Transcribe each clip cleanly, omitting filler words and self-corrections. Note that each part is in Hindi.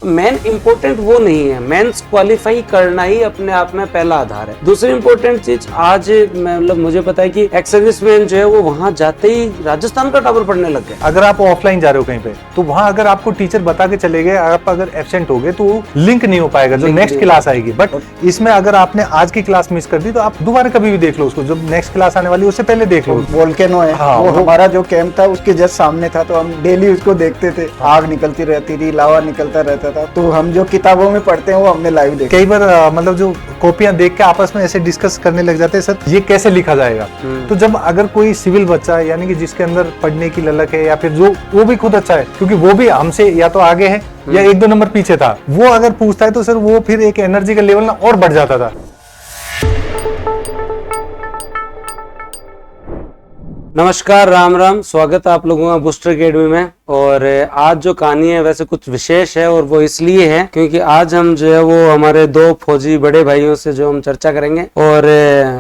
मेन इम्पोर्टेंट वो नहीं है, मेंस क्वालिफाई करना ही अपने आप में पहला आधार है। दूसरी इम्पोर्टेंट चीज आज मतलब मुझे पता है कि एक्स सर्विसमैन जो है वो वहाँ जाते ही राजस्थान का टॉपर पढ़ने लग गए। अगर आप ऑफलाइन जा रहे हो कहीं पे तो वहाँ अगर आपको टीचर बता के चले गए, आप अगर एब्सेंट हो गए तो लिंक नहीं हो पाएगा जो नेक्स्ट क्लास आएगी। बट इसमें अगर आपने आज की क्लास मिस कर दी तो आप दोबारा कभी भी देख लो उसको, जब नेक्स्ट क्लास आने वाली उससे पहले देख लो। वोल्केनो है, हाँ, वो हमारा जो कैंप था उसके जस्ट सामने था, तो हम डेली उसको देखते थे। आग निकलती रहती थी, लावा निकलता रहता था, तो हम जो किताबों में पढ़ते हैं वो हमने लाइव देखा। कई बार मतलब जो कॉपियां देख के आपस में ऐसे डिस्कस करने लग जाते हैं, सर ये कैसे लिखा जाएगा। तो जब अगर कोई सिविल बच्चा है यानी कि जिसके अंदर पढ़ने की ललक है, या फिर जो वो भी खुद अच्छा है क्योंकि वो भी हमसे या तो आगे है या एक दो नंबर पीछे था, वो अगर पूछता है तो सर वो फिर एक एनर्जी का लेवल ना और बढ़ जाता था। नमस्कार, राम राम, स्वागत है आप लोगों का बूस्टर अकेडमी में। और आज जो कहानी है वैसे कुछ विशेष है, और वो इसलिए है क्योंकि आज हम जो है वो हमारे दो फौजी बड़े भाइयों से जो हम चर्चा करेंगे, और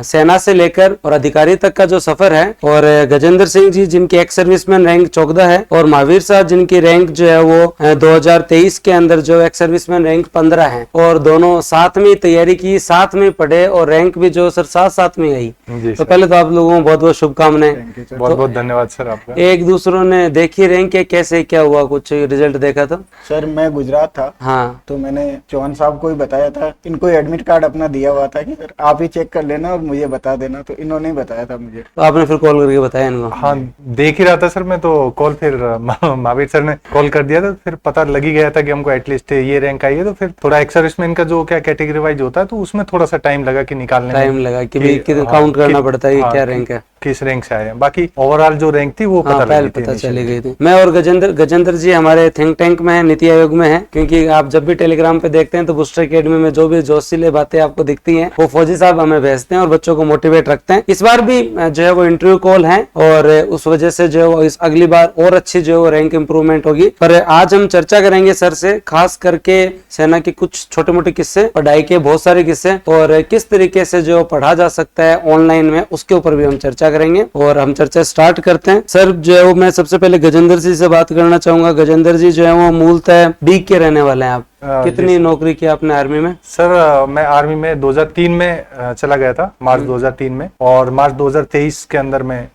सेना से लेकर और अधिकारी तक का जो सफर है। और गजेंद्र सिंह जी जिनकी एक्स सर्विसमैन रैंक 14 है, और महावीर साहब जिनकी रैंक जो है वो 2023 के अंदर जो एक्स सर्विसमैन रैंक 15 है, और दोनों साथ में तैयारी की, साथ में पढ़े, और रैंक भी जो सर साथ में आई। तो पहले तो आप लोगों को बहुत बहुत शुभकामनाएं। बहुत बहुत धन्यवाद सर आपका। एक दूसरों ने देखी रैंक के कैसे क्या हुआ, कुछ रिजल्ट देखा था? सर मैं गुजरात था, हाँ, तो मैंने चौहान साहब को ही बताया था, इनको एडमिट कार्ड अपना दिया हुआ था कि सर आप ही चेक कर लेना और मुझे बता देना, तो इन्होंने ही बताया था मुझे। तो आपने फिर कॉल करके बताया इनको? हाँ, देख ही रहा था सर मैं, तो कॉल फिर महावीर सर ने कॉल कर दिया था, फिर पता लग ही गया था कि हमको एटलीस्ट ये रैंक आई है। तो फिर थोड़ा एक्स सर्विसमैन का जो क्या कैटेगरी वाइज होता है, तो उसमें थोड़ा सा टाइम लगा कि निकालने टाइम लगा कि भाई काउंट करना पड़ता है क्या रैंक है, किस रैंक से आए हैं। बाकी ओवरऑल जो रैंक थी वो पता चली गई थी। मैं और गजेंद्र जी हमारे थिंक टैंक में है, नीति आयोग में है, क्योंकि आप जब भी टेलीग्राम पे देखते हैं तो बूस्टर अकेडमी में जो भी जोशीले बातें आपको दिखती हैं वो फौजी साहब हमें भेजते हैं और बच्चों को मोटिवेट रखते हैं। इस बार भी जो है वो इंटरव्यू कॉल है, और उस वजह से जो है वो इस अगली बार और अच्छी जो है वो रैंक इंप्रूवमेंट होगी। पर आज हम चर्चा करेंगे सर से खास करके सेना के कुछ छोटे मोटे किस्से, पढ़ाई के बहुत सारे किस्से, और किस तरीके से जो पढ़ा जा सकता है ऑनलाइन में, उसके ऊपर भी हम चर्चा करेंगे। और हम चर्चा स्टार्ट करते हैं। सर जो है वो मैं सबसे पहले गजेंद्र जी से बात करना चाहूंगा। गजेंद्र जी जो है वो मूलतः डीग के रहने वाले हैं। आप कितनी नौकरी की आपने आर्मी में? सर मैं आर्मी में 2003 में चला गया था, मार्च 2003 में, और मार्च 2023 के अंदर में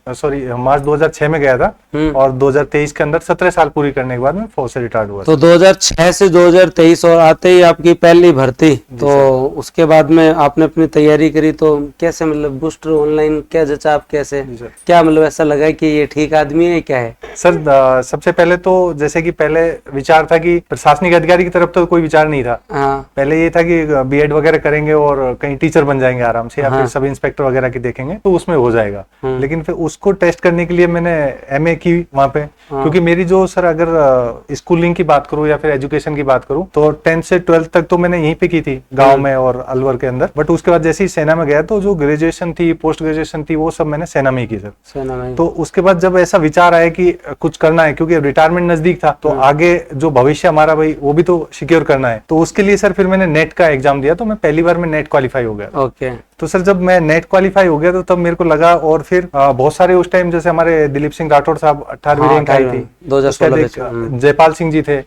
मार्च 2006 में गया था, और 2023 के अंदर 17 साल पूरी करने के बाद में फौज से रिटायर्ड हुआ। तो 2006 से 2023 और आते ही आपकी पहली भर्ती, तो उसके बाद में आपने अपनी तैयारी करी, तो कैसे मतलब बूस्टर ऑनलाइन क्या जचा आप, कैसे क्या मतलब ऐसा लगा कि ये ठीक आदमी है, क्या है? सर सबसे पहले तो जैसे कि पहले विचार था कि प्रशासनिक अधिकारी की तरफ तो कोई विचार नहीं था। पहले ये था कि बीएड वगैरह करेंगे और कहीं टीचर बन जाएंगे आराम से, या फिर सब इंस्पेक्टर वगैरह की देखेंगे तो उसमें हो जाएगा। लेकिन फिर उसको टेस्ट करने के लिए मैंने एमए की वहां पे, क्योंकि मेरी जो सर अगर स्कूलिंग की बात करूं या फिर एजुकेशन की बात करूं तो 10th से 12th तक तो मैंने यहीं पे की थी, गांव में और अलवर के अंदर। बट उसके बाद जैसे ही सेना में गया तो जो ग्रेजुएशन थी, पोस्ट ग्रेजुएशन थी, वो सब मैंने सेना में ही की सर। सेना में। तो उसके बाद जब ऐसा विचार आया कि कुछ करना है, क्योंकि रिटायरमेंट नजदीक था, तो आगे जो भविष्य हमारा भाई वो भी तो सिक्योर करना है, तो उसके लिए सर फिर मैंने नेट का एग्जाम दिया, तो मैं पहली बार में नेट क्वालिफाई हो गया। ओके। तो सर जब मैं नेट क्वालिफाई हो गया तो तब मेरे को लगा, और फिर बहुत सारे उस टाइम जैसे हमारे दिलीप सिंह राठौड़ साहब 18वीं रैंक आई थी, 2016 जयपाल सिंह जी थे,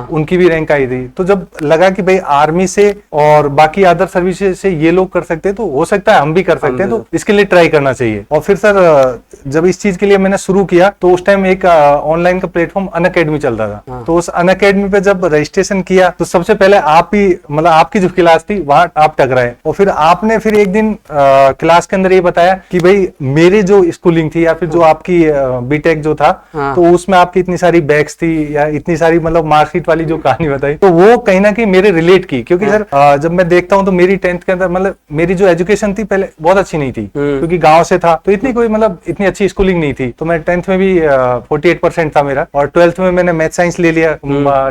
उनकी भी रैंक आई थी। तो जब लगा कि भाई आर्मी से और बाकी अदर सर्विसेज से ये लोग कर सकते हैं, तो हो सकता है हम भी कर सकते हैं, तो इसके लिए ट्राई करना चाहिए। और फिर सर जब इस चीज के लिए मैंने शुरू किया तो उस टाइम एक ऑनलाइन का प्लेटफॉर्म अनअकैडमी चलता था। तो उस अनअकैडमी पे जब रजिस्ट्रेशन किया तो सबसे पहले आप ही मतलब आपकी जो क्लास थी वहां आप टकराए, और फिर आपने फिर एक दिन क्लास के अंदर ये बताया कि भाई मेरी जो स्कूलिंग थी या फिर जो आपकी बीटेक जो था, तो उसमें आपकी इतनी सारी बैग्स थी या इतनी सारी मतलब मार्कशीट वाली जो कहानी बताई, तो वो कहीं ना कहीं मेरे रिलेट की। क्योंकि सर जब मैं देखता हूँ तो मेरी 10th के अंदर मतलब मेरी जो एजुकेशन थी पहले बहुत अच्छी नहीं थी, क्योंकि गाँव से था, तो इतनी कोई मतलब इतनी अच्छी स्कूलिंग नहीं थी। तो मैं 10th में भी 48% था मेरा, और 12th में मैंने मैथ साइंस ले लिया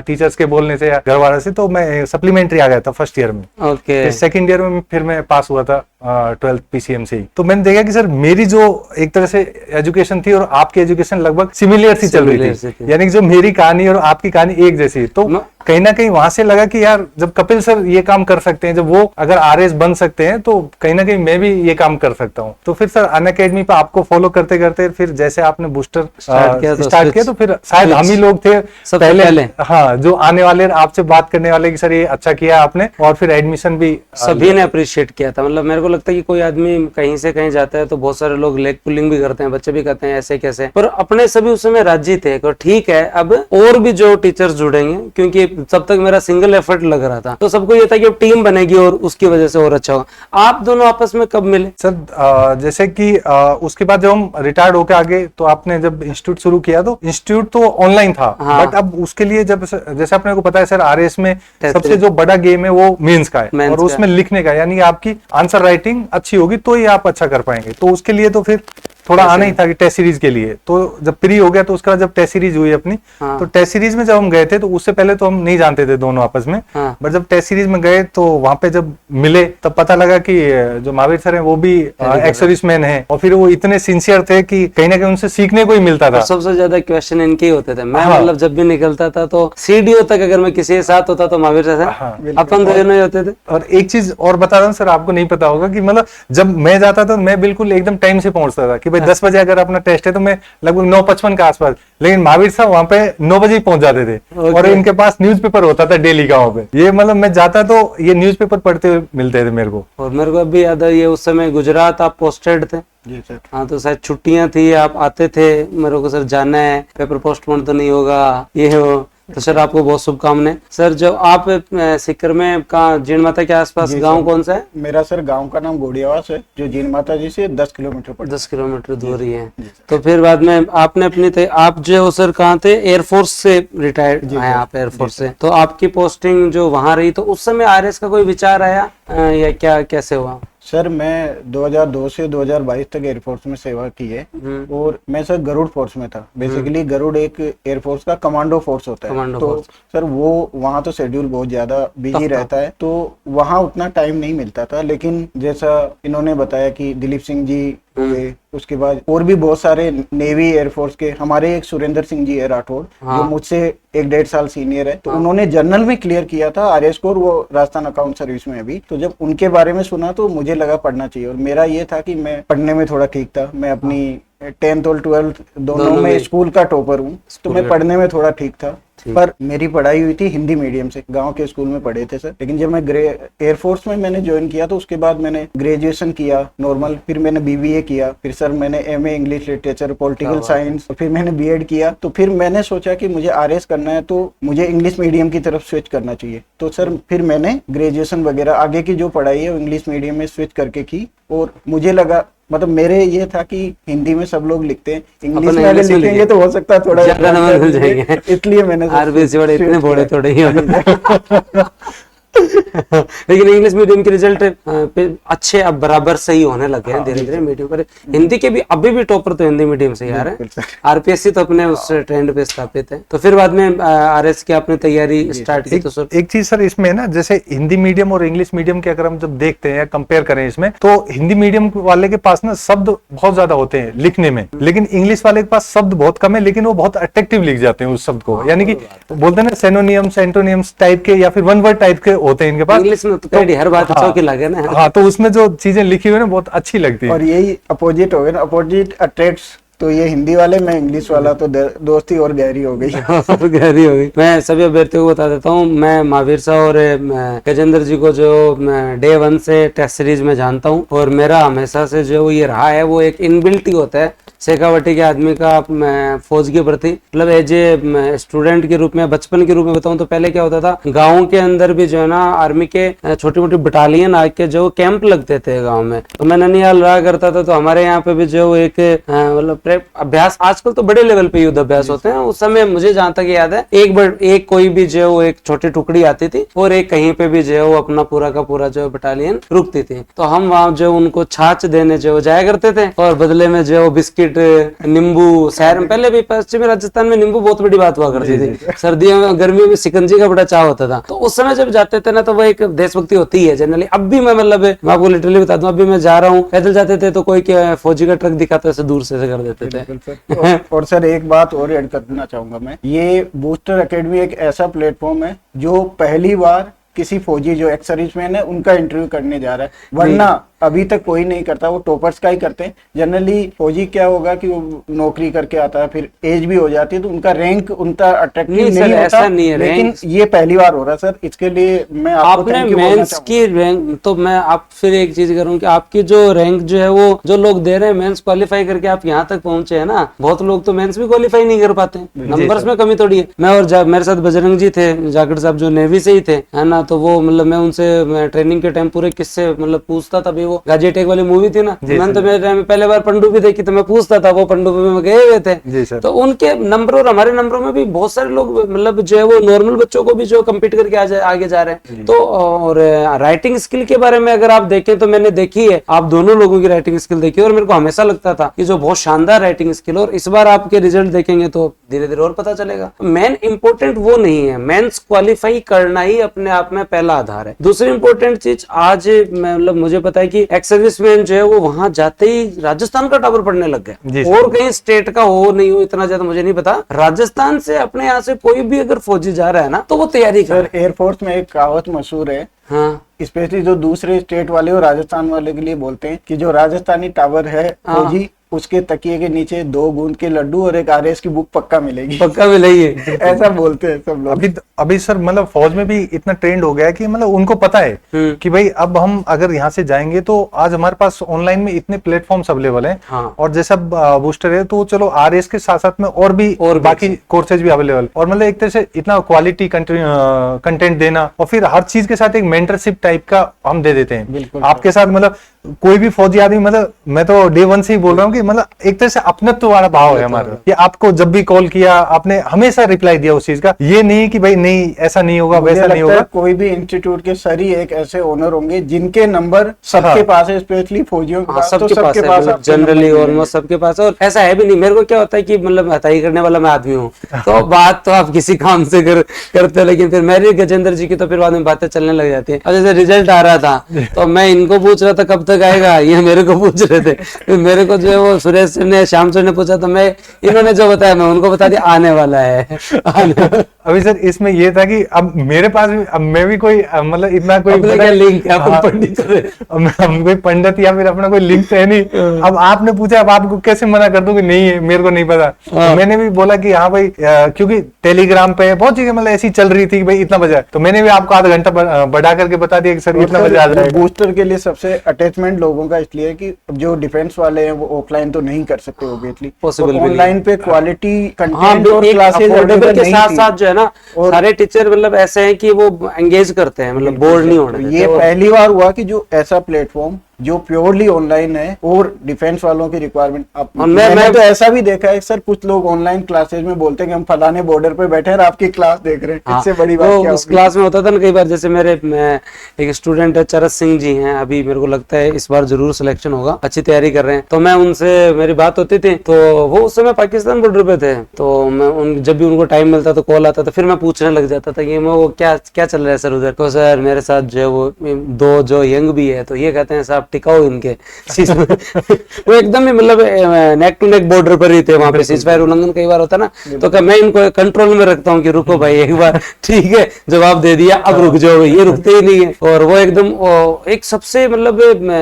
टीचर्स के बोलने से या घर वाले से, तो मैं सप्लीमेंट्री आ गया था फर्स्ट ईयर में। ओके। सेकंड ईयर में फिर मैं पास हुआ था 12th पीसीएम से ही। तो मैंने देखा कि सर मेरी जो एक तरह से एजुकेशन थी और आपकी एजुकेशन लगभग सिमिलर सी चल रही थी, यानी कि जो मेरी कहानी और आपकी कहानी एक जैसी। तो कहीं ना कहीं वहां से लगा कि यार जब कपिल सर ये काम कर सकते हैं, जब वो अगर आरएस बन सकते हैं, तो कहीं ना कहीं मैं भी ये काम कर सकता हूँ। तो फिर सर अनअकैडमी पे आपको फॉलो करते करते फिर जैसे आपने बूस्टर स्टार्ट किया तो फिर शायद हम ही लोग थे पहले, हाँ, जो आने वाले आपसे बात करने वाले कि सर ये अच्छा किया आपने, और फिर एडमिशन भी सभी ने अप्रिशिएट किया था। मतलब मेरे को लगता है कि कोई आदमी कहीं से कहीं जाता है तो बहुत सारे लोग लेग पुलिंग भी करते हैं, बच्चे भी करते हैं ऐसे कैसे, पर अपने सभी उस समय राजी थे। ठीक है, अब और भी जो टीचर्स जुड़ेंगे, क्योंकि तब तक मेरा सिंगल एफर्ट लग रहा था, तो सबको ये था कि अब टीम बनेगी और उसकी वजह से और अच्छा होगा। आप दोनों आपस में कब मिले? सर जैसे कि उसके बाद जब हम रिटायर्ड होके आगे, तो आपने जब इंस्टीट्यूट शुरू किया तो इंस्टीट्यूट तो ऑनलाइन था, हाँ। बट अब उसके लिए जब जैसे अपने को पता है सर, आरएस में सबसे जो बड़ा गेम है वो मेंस का है, और उसमें लिखने का, यानी आपकी आंसर राइटिंग अच्छी होगी तो ही आप अच्छा कर पाएंगे। तो उसके लिए तो फिर थोड़ा आना ही था कि टेस्ट सीरीज के लिए। तो जब प्री हो गया तो उसके बाद जब टेस्ट सीरीज हुई अपनी, हाँ। तो टेस्ट सीरीज में जब हम गए थे तो उससे पहले तो हम नहीं जानते थे दोनों आपस में, हाँ। बट जब टेस्ट सीरीज में गए तो वहां पे जब मिले तब पता लगा कि जो महावीर सर हैं वो भी एक्स सर्विसमैन है, और फिर वो इतने सिंसियर थे कि कहीं ना कहीं उनसे सीखने को ही मिलता था। सबसे ज्यादा क्वेश्चन इनके ही होते थे। मैं हाँ। मतलब जब भी निकलता था तो सीडीओ तक अगर मैं किसी के साथ होता तो महावीर सर हाँ। अपन दोनों ही होते थे। और एक चीज और बता रहा हूँ सर, आपको नहीं पता होगा कि मतलब जब मैं जाता था मैं बिल्कुल एकदम टाइम से पहुंचता था कि भाई 10 बजे अगर अपना टेस्ट है तो मैं लगभग 9:55 के आसपास, लेकिन महावीर साहब वहां पे 9 बजे ही पहुंच जाते थे। और इनके पास न्यूज़पेपर होता था डेली का वहां पे, ये मतलब मैं जाता तो ये न्यूज़पेपर पढ़ते हुए मिलते थे मेरे को। और मेरे को अभी याद है, ये उस समय गुजरात आप पोस्टेड थे। जी सर। हाँ, तो शायद छुट्टियां थी, आप आते थे, मेरे को सर जाना है, पेपर पोस्टपोन तो नहीं होगा, ये हो। तो सर आपको बहुत शुभकामनाएं। सर जब आप सीकर में कहाँ, जीण माता के आसपास गांव कौन सा है? मेरा सर गांव का नाम गोड़ियावास है, जो जीण माता जी से 10 किलोमीटर पर। 10 किलोमीटर दूर ही है। तो फिर बाद में आपने अपनी आप जो सर कहाँ थे? एयरफोर्स से रिटायर्ड आए आप एयरफोर्स से, तो आपकी पोस्टिंग जो वहां रही, तो उस समय आरएस का कोई विचार आया या क्या, कैसे हुआ? सर मैं 2002 से 2022 तक एयरफोर्स में सेवा की है, और मैं सर गरुड़ फोर्स में था। बेसिकली गरुड़ एक एयरफोर्स का कमांडो फोर्स होता है, तो सर वो वहाँ तो शेड्यूल बहुत ज्यादा बिजी रहता है, तो वहाँ उतना टाइम नहीं मिलता था। लेकिन जैसा इन्होंने बताया कि दिलीप सिंह जी हुए, उसके बाद और भी बहुत सारे नेवी एयरफोर्स के, हमारे एक सुरेंद्र सिंह जी है राठौड़, जो मुझसे 1-1.5 साल सीनियर है, तो उन्होंने जनरल में क्लियर किया था आरएस कोर, वो राजस्थान अकाउंट सर्विस में अभी। तो जब उनके बारे में सुना तो मुझे लगा पढ़ना चाहिए, और मेरा ये था कि मैं पढ़ने में थोड़ा ठीक था, मैं अपनी 10th और 12th दोनों में स्कूल का टॉपर हूँ, तो मैं पढ़ने में थोड़ा ठीक था। पर मेरी पढ़ाई हुई थी हिंदी मीडियम से, गांव के स्कूल में पढ़े थे सर। लेकिन जब मैं एयरफोर्स में मैंने ज्वाइन किया तो उसके बाद मैंने ग्रेजुएशन किया नॉर्मल, फिर मैंने बीबीए किया, फिर सर मैंने MA English literature political science, फिर मैंने बीएड किया। तो फिर मैंने सोचा कि मुझे आरएस करना है तो मुझे इंग्लिश मीडियम की तरफ स्विच करना चाहिए। तो सर फिर मैंने ग्रेजुएशन वगैरह आगे की जो पढ़ाई है वो इंग्लिश मीडियम में स्विच करके की, और मुझे लगा, मतलब मेरे ये था कि हिंदी में सब लोग लिखते हैं, इंग्लिश में अगर लिखेंगे तो हो सकता है थोड़ा ज्यादा नंबर मिल जाएंगे, इसलिए मैंने आरबीसी वाले इतने बड़े थोड़े ही होते। लेकिन इंग्लिश मीडियम के रिजल्ट अच्छे अब बराबर सही होने लगे हैं धीरे धीरे मीडियम पर। हिंदी के भी अभी भी टॉपर तो हिंदी मीडियम से ही आ रहे हैं, आरपीएससी तो अपने उस ट्रेंड पे स्थापित है। तो फिर बाद में आरएस की आपने तैयारी स्टार्ट की। तो सर एक चीज सर इसमें ना, जैसे हिंदी मीडियम और इंग्लिश मीडियम के अगर हम जब देखते हैं या कंपेयर करें इसमें, तो हिंदी मीडियम वाले के पास ना शब्द बहुत ज्यादा होते हैं लिखने में, लेकिन इंग्लिश वाले के पास शब्द बहुत कम है, लेकिन वो बहुत अट्रैक्टिव लिख जाते हैं उस शब्द को। यानी कि बोलते हैं ना सिनोनिम्स, एंटोनिम्स टाइप के या फिर वन वर्ड टाइप के होते हैं इनके पास। इंग्लिश में तो हर बात चौकी लगे ना। हाँ, तो उसमें जो चीजें लिखी हुई है ना बहुत अच्छी लगती है। और यही अपोजिट हो गया ना, अपोजिट अट्रैक्ट्स। तो ये हिंदी वाले, मैं इंग्लिश वाला, तो दोस्ती और गहरी हो गई। और गहरी हो गई। मैं सभी अभ्यर्थियों को बता देता हूँ, मैं महावीर साहब और गजेंद्र जी को जो डे 1 से टेस्ट सीरीज में जानता हूँ, और मेरा हमेशा से जो ये रहा है वो एक इनबिल्ट ही होता है शेखावटी के आदमी का फौज के प्रति। मतलब एज ए स्टूडेंट के रूप में, बचपन के रूप में बताऊं तो पहले क्या होता था, गाँव के अंदर भी जो है ना आर्मी के छोटी मोटी बटालियन आके जो कैंप लगते थे गाँव में, तो मैं ननिहाल रहा करता था। तो हमारे यहाँ पे भी जो एक मतलब अभ्यास, आजकल तो बड़े लेवल पे युद्ध अभ्यास होते हैं, उस समय मुझे जहाँ तक याद है एक कोई भी जो एक छोटी टुकड़ी आती थी और एक कहीं पे भी जो अपना पूरा का पूरा जो बटालियन रुकती थी। तो हम वहाँ जो उनको छाछ देने जो जाया करते थे, और बदले में जो बिस्किट बिस्किट, नींबू, शहर में पहले भी पश्चिमी राजस्थान में नींबू बहुत बड़ी बात हुआ करती थी। सर्दियों में गर्मियों में शिकंजी का बड़ा चाव होता था, तो उस समय जब जाते थे ना तो वो एक देशभक्ति होती है जनरली। अब भी मैं मतलब मैं आपको लिटरली बता दूं, अभी मैं जा रहा हूँ, पैदल जाते थे तो कोई क्या फौजी का ट्रक दिखाता है दूर से कर देते थे। और सर एक बात और ऐड करना चाहूंगा मैं, ये बूस्टर एकेडमी एक ऐसा प्लेटफॉर्म है जो पहली बार किसी फौजी जो एक्स सर्विसमैन है उनका इंटरव्यू करने जा रहा है, वरना अभी तक कोई नहीं करता, वो टॉपर्स का ही करते हैं। जनरली फौजी क्या होगा कि वो नौकरी करके आता है, फिर एज भी हो जाती है तो उनका रैंक उनका अट्रैक्टिव नहीं होता, लेकिन ये पहली बार हो रहा है सर। इसके लिए मैं आपने मेंस की रैंक, तो मैं आप फिर एक चीज करूँ कि आपकी जो रैंक जो है वो जो लोग दे रहे हैं मेंस क्वालिफाई करके आप यहाँ तक पहुंचे है ना, बहुत लोग तो मेंस भी क्वालिफाई नहीं कर पाते, नंबर्स में कमी थोड़ी है। मैं और मेरे साथ बजरंग जी थे जाकिर साहब जो नेवी से ही थे, है ना, तो वो मतलब मैं उनसे ट्रेनिंग के टाइम पूरे किस्से मतलब पूछता था। भी वो गाजी अटैक वाली मूवी थी ना, मैंने तो मेरे टाइम में पहले बार पनडुब्बी देखी तो मैं पूछता था, वो पनडुब्बी में गए हुए थे, तो उनके नंबर और हमारे नंबरों में भी बहुत सारे लोग मतलब जो है वो नॉर्मल बच्चों को भी जो कम्पीट करके आगे जा रहे हैं। तो और राइटिंग स्किल के बारे में अगर आप देखें तो मैंने देखी है, आप दोनों लोगों की राइटिंग स्किल देखी है और मेरे को हमेशा लगता था कि जो बहुत शानदार राइटिंग स्किल, और इस बार आपके रिजल्ट देखेंगे तो धीरे धीरे और पता चलेगा। मेन इंपॉर्टेंट वो नहीं है, मेंस क्वालिफाई करना ही अपने आप में पहला आधार है। दूसरी इंपॉर्टेंट चीज आज मतलब मुझे पता है कि एक्स सर्विसमैन जो है वो वहां जाते ही राजस्थान का टावर पढ़ने लग गया, और कहीं स्टेट का हो नहीं हो इतना ज्यादा मुझे नहीं पता। राजस्थान से अपने यहाँ से कोई भी अगर फौजी जा रहा है ना तो वो तैयारी कर। एयरफोर्स में एक कहावत मशहूर है, हाँ, स्पेशली जो दूसरे स्टेट वाले और राजस्थान वाले के लिए बोलते हैं कि जो राजस्थानी टावर है फौजी, उसके तकिए के नीचे 2 गूंद के लड्डू और एक आरएस की बुक पक्का मिलेगी, पक्का मिलेगी ऐसा बोलते हैं सब लोग। अभी सर मतलब फौज में भी इतना ट्रेंड हो गया है कि मतलब उनको पता है कि भाई अब हम अगर यहाँ से जाएंगे तो आज हमारे पास ऑनलाइन में इतने प्लेटफॉर्म्स अवेलेबल हैं, हाँ। और जैसा बूस्टर है तो चलो आरएस के साथ साथ में और बाकी कोर्सेज भी अवेलेबल, और मतलब एक तरह से इतना क्वालिटी कंटेंट देना, और फिर हर चीज के साथ एक मेंटरशिप टाइप का हम दे देते हैं आपके साथ। मतलब कोई भी फौजी आदमी, मतलब मैं तो डे 1 से ही बोल रहा हूँ कि मतलब एक तरह से अपनत्व वाला भाव है हमारा, कि आपको जब भी कॉल किया आपने हमेशा रिप्लाई दिया उस चीज का, ये नहीं कि भाई नहीं ऐसा नहीं होगा वैसा नहीं होगा। कोई भी इंस्टीट्यूट के सर ही एक ऐसे ओनर होंगे जिनके नंबर सबके पास है, स्पेशली फौजियों के पास, सबके पास जनरली ऑलमोस्ट सबके पास। और ऐसा है भी नहीं, मेरे को क्या होता है कि मतलब हताई करने वाला मैं आदमी हूँ तो बात तो आप किसी काम से करते हो, लेकिन फिर मेरी गजेंद्र जी की तो फिर बाद में बातें चलने लग जाती है। और जैसे रिजल्ट आ रहा था तो मैं इनको पूछ रहा था कब तक आएगा, ये मेरे को पूछ रहे थे। मेरे को जो है वो सुरेश सर ने, श्याम सर ने पूछा तो मैं, इन्होंने जो बताया मैं उनको बता दिया आने वाला है। अभी सर इसमें ये था कि अब मेरे पास भी, अब मैं भी कोई मतलब इतना कोई लिंक है, पंडित हम कोई पंडित या फिर अपना कोई लिंक है नहीं। अब आपने पूछा, अब आपको कैसे मना कर दूं कि नहीं है, मेरे को नहीं पता। तो मैंने भी बोला कि हाँ भाई, क्योंकि टेलीग्राम पे बहुत चीजें मतलब ऐसी चल रही थी कि भाई इतना बजा, तो मैंने भी आपको आधा घंटा बढ़ा करके बता दिया कि सर इतना बजा आ जाएगा। बूस्टर के लिए सबसे अटैचमेंट लोगों का इसलिए कि जो डिफेंस वाले हैं वो ऑफलाइन तो नहीं कर सकते ऑब्वियसली, ऑनलाइन पे क्वालिटी कंटेंट और क्लासेस के साथ साथ जो है ना सारे टीचर मतलब ऐसे हैं कि वो एंगेज करते हैं, मतलब बोर्ड नहीं होने देते। ये पहली बार हुआ कि जो ऐसा प्लेटफॉर्म जो प्योरली ऑनलाइन है और डिफेंस वालों की रिक्वायरमेंट, मैंने तो ऐसा भी देखा है सर, कुछ लोग ऑनलाइन क्लासेज में बोलते हैं कि हम फलाने बॉर्डर पे बैठे हैं और आपकी क्लास देख रहे हैं। हाँ, इससे बड़ी बात क्या उस क्लास में होता था ना कई बार, जैसे मेरे एक स्टूडेंट है चरस सिंह जी हैं, अभी मेरे को लगता है इस बार जरूर सिलेक्शन होगा, अच्छी तैयारी कर रहे हैं, तो मैं उनसे मेरी बात होती थी, तो वो उस समय पाकिस्तान बॉर्डर पे थे, तो मैं जब भी उनको टाइम मिलता तो कॉल आता था, फिर मैं पूछने लग जाता था कि वो क्या क्या चल रहा है सर उधर। तो सर मेरे साथ जो है वो 2 जो यंग भी है, तो ये कहते हैं साहब टिकाओ इनके वो एकदम ही मतलब नेक टू नेक बॉर्डर पर ही थे, वहां पे सीजफायर उल्लंघन कई बार होता ना, तो मैं इनको कंट्रोल में रखता हूँ कि रुको भाई एक बार, ठीक है जवाब दे दिया अब रुक जाओ, ये रुकते ही नहीं है। और वो एकदम एक सबसे मतलब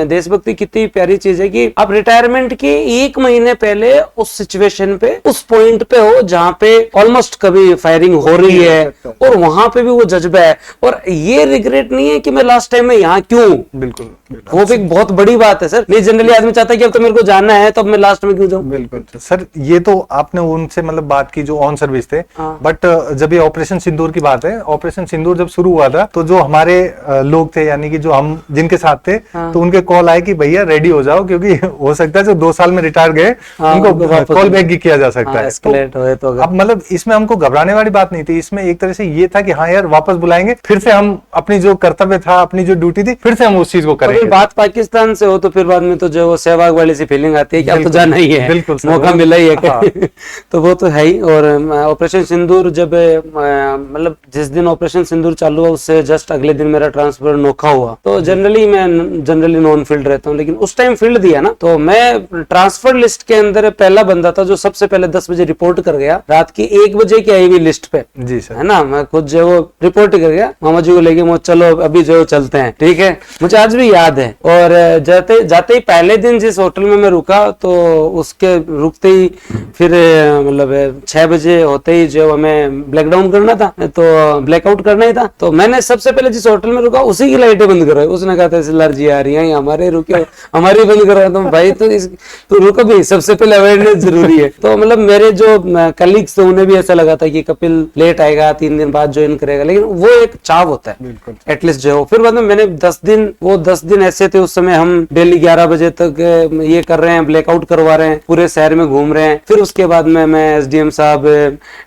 देशभक्ति कितनी प्यारी चीज है कि आप रिटायरमेंट के 1 महीने पहले उस सिचुएशन पे, उस पॉइंट पे हो जहाँ पे ऑलमोस्ट कभी फायरिंग हो रही है, और वहां पे भी वो जज्बा है, और ये रिग्रेट नहीं है कि मैं लास्ट टाइम में यहाँ क्यों। बिल्कुल, वो भी एक बहुत बड़ी बात है सर। नहीं जनरली आदमी चाहता है कि अब तो मेरे को जाना है तो अब मैं लास्ट में क्यों जाऊं। बिल्कुल सर, ये तो आपने उनसे मतलब बात की जो ऑन सर्विस थे, बट जब ये ऑपरेशन सिंदूर की बात है, ऑपरेशन सिंदूर जब शुरू हुआ था तो जो हमारे लोग थे, यानी कि जो हम जिनके साथ थे, तो उनके कॉल आए कि भैया रेडी हो जाओ, क्योंकि हो सकता है जो 2 साल में रिटायर गए उनको कॉल बैक किया जा सकता है। तो अब मतलब इसमें हमको घबराने वाली बात नहीं थी, इसमें एक तरह से ये था कि हाँ यार वापस बुलाएंगे, फिर से हम अपनी जो कर्तव्य था, अपनी जो ड्यूटी थी, फिर से हम उस चीज को करेंगे। बात पाकिस्तान से हो तो फिर बाद में तो जो वो सहवाग वाली सी फीलिंग आती है कि अब तो जाना ही है, बिल्कुल सर, मौका मिला ही है। हाँ। तो वो तो है ही। और ऑपरेशन सिंदूर जब मतलब जिस दिन ऑपरेशन सिंदूर चालू हुआ उससे जस्ट अगले दिन मेरा ट्रांसफर नोखा हुआ। तो जनरली नॉन फील्ड रहता हूँ, लेकिन उस टाइम फील्ड दिया ना, तो मैं ट्रांसफर लिस्ट के अंदर पहला बंदा था जो सबसे पहले 10 बजे रिपोर्ट कर गया, रात की 1 बजे की आई हुई लिस्ट पे, जी सर, है ना। मैं खुद जो वो रिपोर्ट कर गया, मामा जी को लेके मुझे चलो अभी जो चलते हैं, ठीक है। मुझे आज भी याद है। और जाते जाते ही पहले दिन जिस होटल में मैं रुका, तो उसके रुकते ही फिर मतलब 6 बजे होते ही जो हमें ब्लैकडाउन करना था, तो ब्लैकआउट करना ही था, तो मैंने सबसे पहले जिस होटल में रुका उसी की लाइटें बंद करवाई। उसने कहा तहसीलदार जी आ रही है, हमारे रुके, हमारी बंद करवाए। तो भाई तो रुको भी, सबसे पहले अवेयरनेस जरूरी है। तो मतलब मेरे जो कलीग्स थे उन्हें भी ऐसा लगा था कि कपिल लेट आएगा, 3 दिन बाद ज्वाइन करेगा, लेकिन वो एक चाव होता है एटलीस्ट जो हो। फिर बाद में मैंने 10 दिन ऐसे थे उस समय, हम डेली 11 बजे तक ये कर रहे हैं, ब्लैकआउट करवा रहे हैं, पूरे शहर में घूम रहे हैं। फिर उसके बाद में मैं एसडीएम साहब,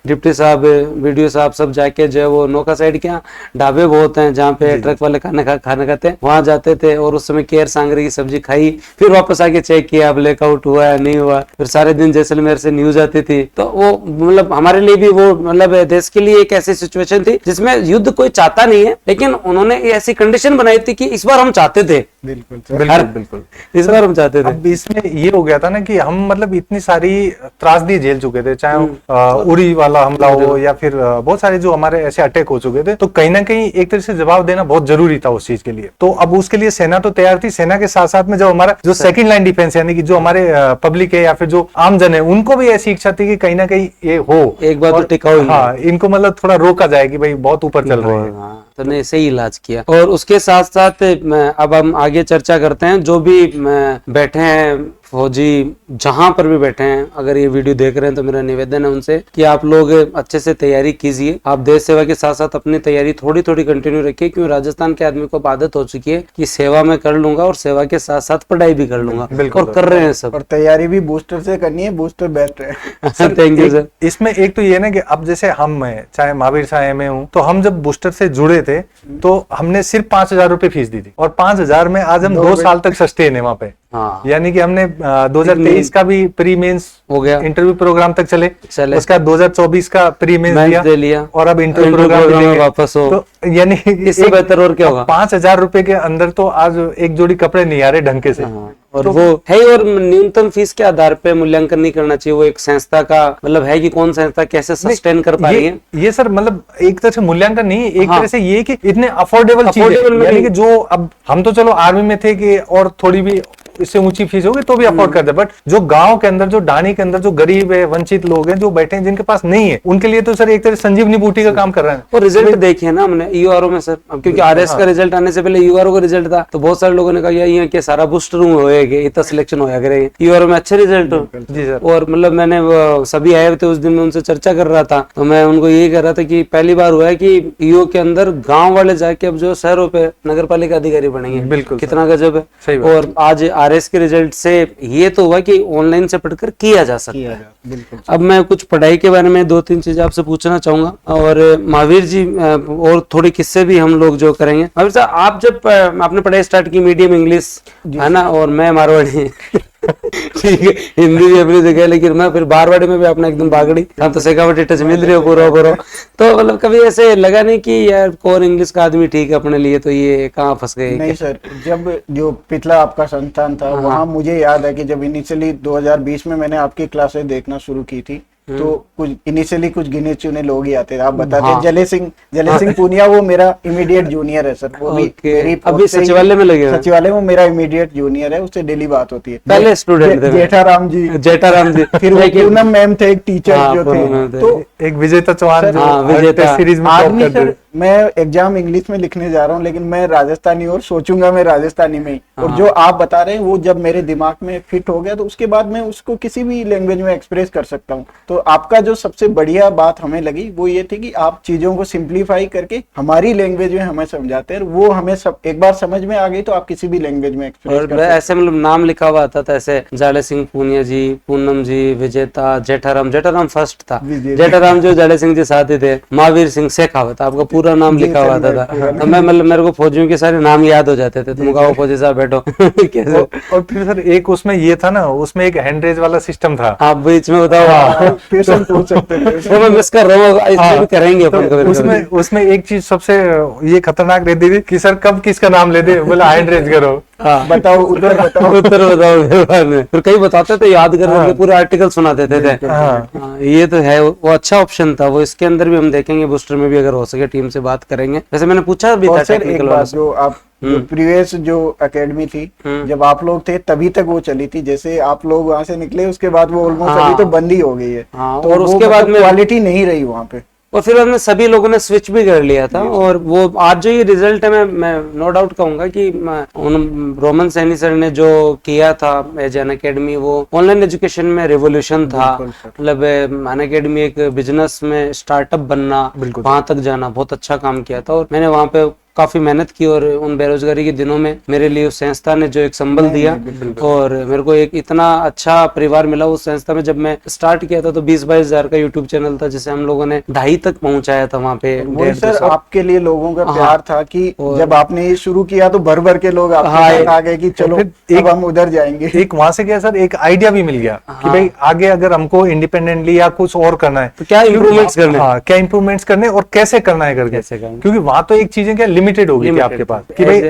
डिप्टी साहब, वीडियो साहब सब जाके जो है वो नौका साइड के ढाबे बहुत हैं जहाँ पे ट्रक वाले खाना खाते हैं, वहां जाते थे। और उस समय केर सांगरी की सब्जी खाई, फिर वापस आके चेक किया ब्लैकआउट हुआ है नहीं हुआ। फिर सारे दिन जैसलमेर से न्यूज आती थी। तो वो मतलब हमारे लिए भी वो मतलब देश के लिए एक ऐसी सिचुएशन थी जिसमें युद्ध कोई चाहता नहीं है, लेकिन उन्होंने ऐसी कंडीशन बनाई थी कि इस बार हम चाहते थे। बिल्कुल इस बार हम चाहते थे। अब इसमें ये हो गया था ना कि हम मतलब इतनी सारी त्रासदी झेल चुके थे, चाहे उरी वाला हमला हो या फिर बहुत सारे जो हमारे ऐसे अटैक हो चुके थे, तो कहीं ना कहीं एक तरह से जवाब देना बहुत जरूरी था उस चीज के लिए। तो अब उसके लिए सेना तो तैयार थी, सेना के साथ साथ में जो हमारा जो सेकंड लाइन डिफेंस यानी कि जो हमारे पब्लिक है या फिर जो आम जन है, उनको भी ऐसी इच्छा थी कि कहीं ना कहीं ये हो, एक बार तो टिकाऊ, हाँ, इनको मतलब थोड़ा रोका जाए कि भाई बहुत ऊपर चल रहे हैं। तो ने सही इलाज किया। और उसके साथ साथ अब हम आगे चर्चा करते हैं। जो भी बैठे हैं फौजी, जहां पर भी बैठे हैं, अगर ये वीडियो देख रहे हैं तो मेरा निवेदन है उनसे कि आप लोग अच्छे से तैयारी कीजिए। आप देश सेवा के साथ साथ अपनी तैयारी थोड़ी थोड़ी कंटिन्यू रखिए, क्योंकि राजस्थान के आदमी को आदत हो चुकी है कि सेवा में कर लूंगा और सेवा के साथ साथ पढ़ाई भी कर लूंगा, और कर रहे हैं सब। और तैयारी भी बूस्टर से करनी है, बूस्टर बेस्ट है। Thank you sir. इसमें एक तो ये ना कि अब जैसे हम चाहे महावीर साहब में हूँ, तो हम जब बूस्टर से जुड़े थे तो हमने सिर्फ 5,000 रुपए फीस दी थी, और 5,000 में आज हम 2 साल तक सस्टेन है वहाँ पे। हाँ। यानी कि हमने 2023 का भी प्री मेंस हो गया, इंटरव्यू प्रोग्राम तक चले। उसका 2024 का प्री मेंस दे लिया, और अब इंटरव्यू प्रोग्राम में वापस हो। तो यानी इससे बेहतर और क्या होगा। 5,000 रुपए के अंदर तो आज एक जोड़ी कपड़े नहीं आ रहे ढंग से। और तो वो है। और न्यूनतम फीस के आधार पे मूल्यांकन नहीं करना चाहिए। वो एक संस्था का मतलब है कि कौन संस्था कैसे सस्टेन कर पा रही है। ये सर मतलब एक तरह से मूल्यांकन नहीं, एक तरह से ये कि इतने अफोर्डेबल चीज है, यानी कि जो अब हम तो चलो आर्मी में थे कि और थोड़ी भी इससे ऊंची फीस होगी तो भी अफोर्ड कर दे, बट जो गांव के अंदर, जो डाणी के अंदर जो गरीब है, वंचित लोग हैं, जो बैठे हैं, जिनके पास नहीं है, उनके लिए तो सर एक तरह संजीवनी बूटी का काम कर रहे हैं। और रिजल्ट देखिए ना हमने यूआरओ में सर, अब क्योंकि आरएस का रिजल्ट आने से पहले यूआरओ का रिजल्ट था, तो बहुत सारे लोगों ने कहा ये क्या सारा बूस्टर रूम होएगा, इतना सिलेक्शन होया करेगा, यूआरओ में अच्छे रिजल्ट हो। जी सर। और मतलब मैंने सभी आए हुए थे उस दिन, में उनसे चर्चा कर रहा था, तो मैं उनको यही कह रहा था कि पहली बार हुआ है कि ईओ के अंदर गाँव वाले जाके अब जो शहरों पे नगर पालिका अधिकारी बनेंगे। बिल्कुल, कितना गजब है। और आज आरएस के रिजल्ट से ये तो हुआ कि ऑनलाइन से पढ़कर किया जा सकता है। बिल्कुल। अब मैं कुछ पढ़ाई के बारे में 2-3 चीजें आपसे पूछना चाहूंगा, और महावीर जी और थोड़े किस्से भी हम लोग जो करेंगे। महावीर साहब, आप जब आपने पढ़ाई स्टार्ट की मीडियम इंग्लिश है ना, और मैं मारवाड़ी ठीक है, हिंदी भी अपनी जगह, लेकिन मैं फिर बारवाड़ी में भी अपना एकदम बागड़ी हम तो शेखावटी टच मिल रही हो पूरा। तो मतलब कभी ऐसे लगा नहीं कि यार कोर इंग्लिश का आदमी ठीक है अपने लिए, तो ये कहाँ फंस गए? नहीं सर, जब जो पिछला आपका संस्थान था वहाँ मुझे याद है कि जब इनिशियली 2020 में मैंने आपकी क्लासेस देखना शुरू की थी, तो कुछ इनिशियली कुछ गिने चुने लोग ही आते थे। आप बताते जले सिंह पूनिया, वो मेरा इमीडिएट जूनियर है सर, वो भी मेरी अभी सचिवालय में लगे, सचिवालय में मेरा इमीडिएट जूनियर है, उससे डेली बात होती है। पहले स्टूडेंट थे जेठाराम जी फिर वो पूनम मैम थे, एक टीचर जो थे, तो एक विजेता चौहान सीरीज में आदमी सर। मैं एग्जाम इंग्लिश में लिखने जा रहा हूँ, लेकिन मैं राजस्थानी और सोचूंगा मैं राजस्थानी में ही। और जो आप बता रहे हैं वो जब मेरे दिमाग में फिट हो गया, तो उसके बाद मैं उसको किसी भी लैंग्वेज में एक्सप्रेस कर सकता हूँ। तो आपका जो सबसे बढ़िया बात हमें लगी वो ये थी कि आप चीजों को सिंप्लीफाई करके हमारी लैंग्वेज में हमें समझाते हैं, वो हमें सब एक बार समझ में आ गई तो आप किसी भी लैंग्वेज में एक्सप्रेस कर सकते हैं। ऐसे मतलब नाम लिखा हुआ था, ऐसे जाले सिंह पूनिया जी, पूनम जी, विजेता, जेठाराम फर्स्ट था, जेठाराम जो जाले सिंह जी साथ ही थे, महावीर सिंह शेखावत, आपका पूरा पूरा नाम लिखा हुआ था तो मैं मतलब मेरे को फौजियों के सारे नाम याद हो जाते थे, तुम कहो फौजी साहब बैठो कैसे। और फिर सर एक उसमें ये था ना, उसमें एक हैंड रेज वाला सिस्टम था, आप बीच में बताओ, क्वेश्चन पूछ सकते थे। वो मैं मिस कर रहा हूँ, इसमें भी करेंगे अपन कभी उसमें उसमें एक चीज सबसे ये खतरनाक रहती थी कि सर कब किसका नाम ले दे, बोला हैंड रेज करो, बताओ उधर बताओ उत्तर बताओ मेरे बाद में। फिर कई बताते थे, याद करके पूरे आर्टिकल सुना देते थे। हाँ, ये तो है, वो अच्छा ऑप्शन था वो। इसके अंदर भी हम देखेंगे, बूस्टर में भी अगर हो सके टीम से बात करेंगे। वैसे मैंने पूछा भी था और सर एक टेक्निकल बात, जो आप प्रीवियस जो एकेडमी थी जब आप लोग थे तभी तक वो चली थी, जैसे आप लोग वहां से निकले उसके बाद वो ऑलमोस्ट अभी तो बंद ही हो गई है। हाँ, तो और वो उसके बाद में क्वालिटी नहीं रही वहां पे, और फिर हमने सभी लोगों ने स्विच भी कर लिया था। और वो आज जो ये रिजल्ट है, मैं नो डाउट कहूंगा कि उन रोमन सैनी सर ने जो किया था एज एन अकेडमी, वो ऑनलाइन एजुकेशन में रेवोल्यूशन था। मतलब अन अकेडमी एक बिजनेस में स्टार्टअप बनना, वहां तक जाना, बहुत अच्छा काम किया था। और मैंने वहां पे काफी मेहनत की, और उन बेरोजगारी के दिनों में मेरे लिए उस संस्था ने जो एक संबल दिया, और मेरे को एक इतना अच्छा परिवार मिला उस संस्था में। जब मैं स्टार्ट किया था तो 20-22 हजार का यूट्यूब चैनल था, जिसे हम लोगों ने 2.5 तक पहुंचाया था वहाँ पे। वही सर आपके लिए लोगों का प्यार था कि जब आपने ये शुरू किया तो भर भर के लोग आपके साथ आ गए कि चलो अब हम उधर जाएंगे। एक वहां से क्या सर, एक आइडिया भी मिल गया कि भाई आगे अगर हमको इंडिपेंडेंटली या कुछ और करना है तो क्या इम्प्रूवमेंट्स करने, हाँ क्या इम्प्रूवमेंट्स करने और कैसे करना है करके, क्योंकि वहां तो एक चीजें क्या लिमिटेड हो गई थी आपके पास कि भाई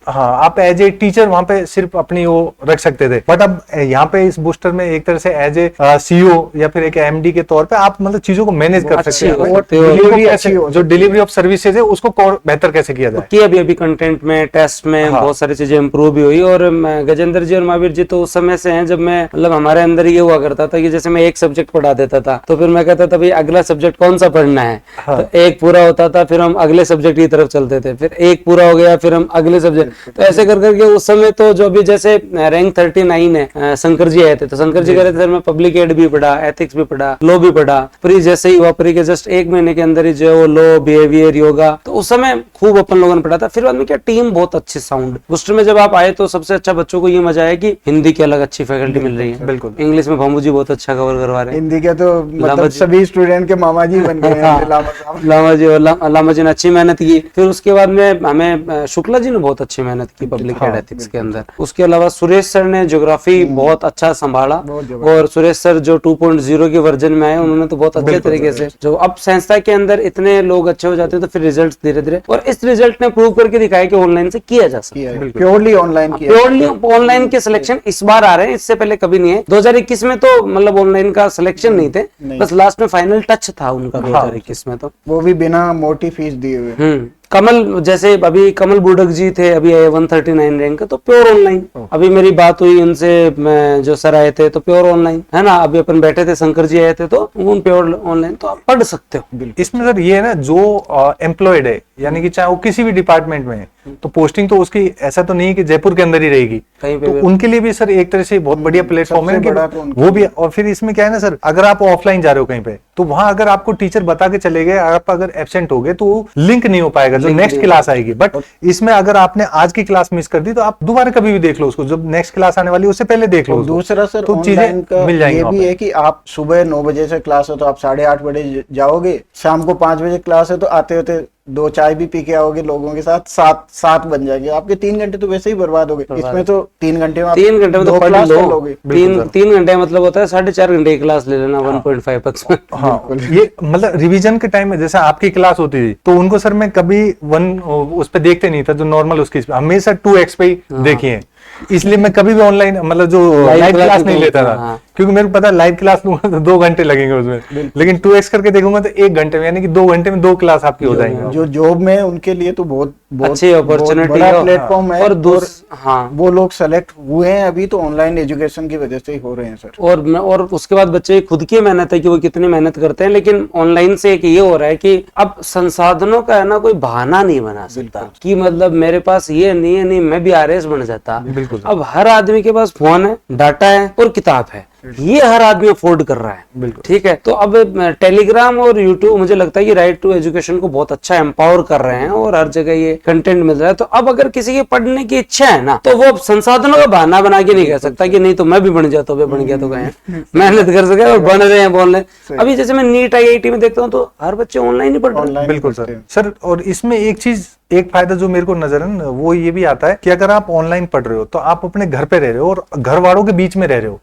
आप एज ए टीचर वहां पे सिर्फ अपनी वो रख सकते थे। बट अब यहाँ पे इस बूस्टर में एक तरह से एज ए सीईओ या फिर एक एमडी के तौर पे आप मतलब चीजों को मैनेज कर सकते हैं। जो डिलीवरी ऑफ सर्विसेज है उसको बेहतर कैसे किया जाए। तो अभी कंटेंट में, टेस्ट में बहुत सारी चीजें इंप्रूव भी हुई। और गजेंद्र जी और महावीर जी तो उस समय से हैं जब मैं मतलब हमारे अंदर ये हुआ करता था कि जैसे मैं एक सब्जेक्ट पढ़ा देता था तो फिर मैं कहता था भाई अगला सब्जेक्ट कौन सा पढ़ना है, तो एक पूरा होता था, फिर हम अगले सब्जेक्ट की तरफ चलते थे, फिर एक पूरा हो गया, फिर हम अगले सब्जेक्ट। तो ऐसे कर करके उस समय तो जो भी जैसे रैंक 39 है, शंकर जी आए थे तो शंकर जी कह रहे थे सर मैं पब्लिक एड भी पढ़ा, एथिक्स भी पढ़ा, लॉ भी पढ़ा। प्री जैसे ही हुआ, प्री के जस्ट 1 महीने के अंदर ही जो है वो लॉ, बिहेवियर, योगा, तो उस समय खूब अपन लोगों ने पढ़ा था। फिर बाद में क्या टीम बहुत अच्छी साउंड। बूस्टर में जब आप आए तो सबसे अच्छा बच्चों को ये मजा आया कि हिंदी की अलग अच्छी फैकल्टी मिल रही है, बिल्कुल। इंग्लिश में भामू जी बहुत अच्छा कवर करवा रहे हैं, हिंदी के तो मतलब सभी स्टूडेंट के मामा जी बन गए हैं। लामा जी, और लामा जी ने अच्छी मेहनत की। फिर उसके बाद में हमें शुक्ला जी ने बहुत अच्छी मेहनत की पब्लिक एड एथिक्स के अंदर। उसके अलावा सुरेश सर ने ज्योग्राफी बहुत अच्छा संभाला, और सुरेश सर जो 2.0 के वर्जन में आए उन्होंने तो बहुत अच्छे तरीके से, जो अब संस्था के अंदर इतने लोग अच्छे हो जाते हैं तो फिर रिजल्ट धीरे धीरे, और इस रिजल्ट ने प्रूव करके दिखाया कि ऑनलाइन से किया जा सकता है, प्योरली ऑनलाइन किया, प्योरली ऑनलाइन के सिलेक्शन इस बार आ रहे हैं, इससे पहले कभी नहीं है। 2021 में तो मतलब ऑनलाइन का सिलेक्शन नहीं थे, बस लास्ट में फाइनल टच था उनका 2021 में, तो वो भी बिना मोटी फीस दिए हुए। कमल जैसे अभी कमल बुडक जी थे, अभी आए 139 रैंक का, तो प्योर ऑनलाइन। अभी मेरी बात हुई उनसे, जो सर आए थे तो प्योर ऑनलाइन है ना। अभी अपन बैठे थे, शंकर जी आए थे तो उन प्योर ऑनलाइन, तो आप पढ़ सकते हो। इसमें सर ये है ना, जो एम्प्लॉयड है यानी कि चाहे वो किसी भी डिपार्टमेंट में है, तो पोस्टिंग तो उसकी ऐसा तो नहीं है कि जयपुर के अंदर ही रहेगी, तो उनके लिए भी सर एक तरह से बहुत बढ़िया प्लेटफॉर्म है कि वो भी। और फिर इसमें क्या है ना सर, अगर आप ऑफलाइन जा रहे हो कहीं पे, तो वहां अगर आपको टीचर बता के चले गए, आप अगर एब्सेंट हो गए तो लिंक नहीं हो पाएगा जो नेक्स्ट क्लास आएगी। बट इसमें अगर आपने आज की क्लास मिस कर दी तो आप दोबारा कभी भी देख लो उसको, जब नेक्स्ट क्लास आने वाली है उससे पहले देख लो। दूसरा सर तो चीजें मिल जाएंगी। ये भी है कि आप सुबह 9 बजे से क्लास है तो आप 8:30 बजे जाओगे, शाम को 5 बजे क्लास है तो आते होते 2 चाय भी पी के आओगे लोगों के साथ, 7 बन जाएंगे आपके। 3 घंटे तो वैसे ही बर्बाद हो गए। इसमें तो 3 घंटे में 3 घंटे में तो पढ़ लो। 3 घंटे मतलब होता है 4.5 घंटे की क्लास ले लेना 1.5x में। हाँ, ये मतलब रिवीजन के टाइम में जैसे आपकी क्लास होती थी तो उनको सर मैं कभी 1 उस पे देखते नहीं था, जो नॉर्मल उसकी हमेशा 2x पे ही देखी है, इसलिए मैं कभी भी ऑनलाइन मतलब जो लाइव क्लास नहीं लेता था, क्योंकि मेरे को पता लाइव क्लास लूंगा तो 2 घंटे लगेंगे उसमें, लेकिन 2x करके देखूंगा तो 1 घंटे में, यानी कि 2 घंटे में 2 क्लास आपकी हो जाएंगी। जो जॉब में है उनके लिए तो बहुत अच्छी अपॉर्चुनिटी है, प्लेटफॉर्म है। और हाँ, वो लोग सेलेक्ट हुए हैं अभी तो ऑनलाइन एजुकेशन की वजह से ही हो रहे हैं सर। और उसके बाद बच्चे खुद की मेहनत है कि वो कितनी मेहनत करते हैं, लेकिन ऑनलाइन से एक ये हो रहा है कि अब संसाधनों का है ना कोई बहाना नहीं बना सकता कि मतलब मेरे पास ये नहीं है, नहीं मैं भी RS बन जाता। अब हर आदमी के पास फोन है, डाटा है और किताब है, ये हर आदमी अफोर्ड कर रहा है, बिल्कुल। ठीक है। तो अब टेलीग्राम और यूट्यूब मुझे लगता है कि राइट टू एजुकेशन को बहुत अच्छा एम्पावर कर रहे हैं और हर जगह ये कंटेंट मिल रहा है। तो अब अगर किसी की पढ़ने की इच्छा है ना, तो वो संसाधनों का बहाना बना के नहीं कह सकता कि नहीं तो मैं भी बन जाता हूँ, बन गया तो कहें, मेहनत कर सके और बन रहे हैं, बोल रहे। अभी जैसे मैं नीट IIT में देखता हूँ तो हर बच्चे ऑनलाइन ही पढ़ रहे हैं। बिल्कुल सर। और इसमें एक फायदा जो मेरे को नजर है वो ये भी आता है कि अगर आप ऑनलाइन पढ़ रहे हो तो आप अपने घर पे रह रहे हो और घर वालों के बीच में रह रहे हो।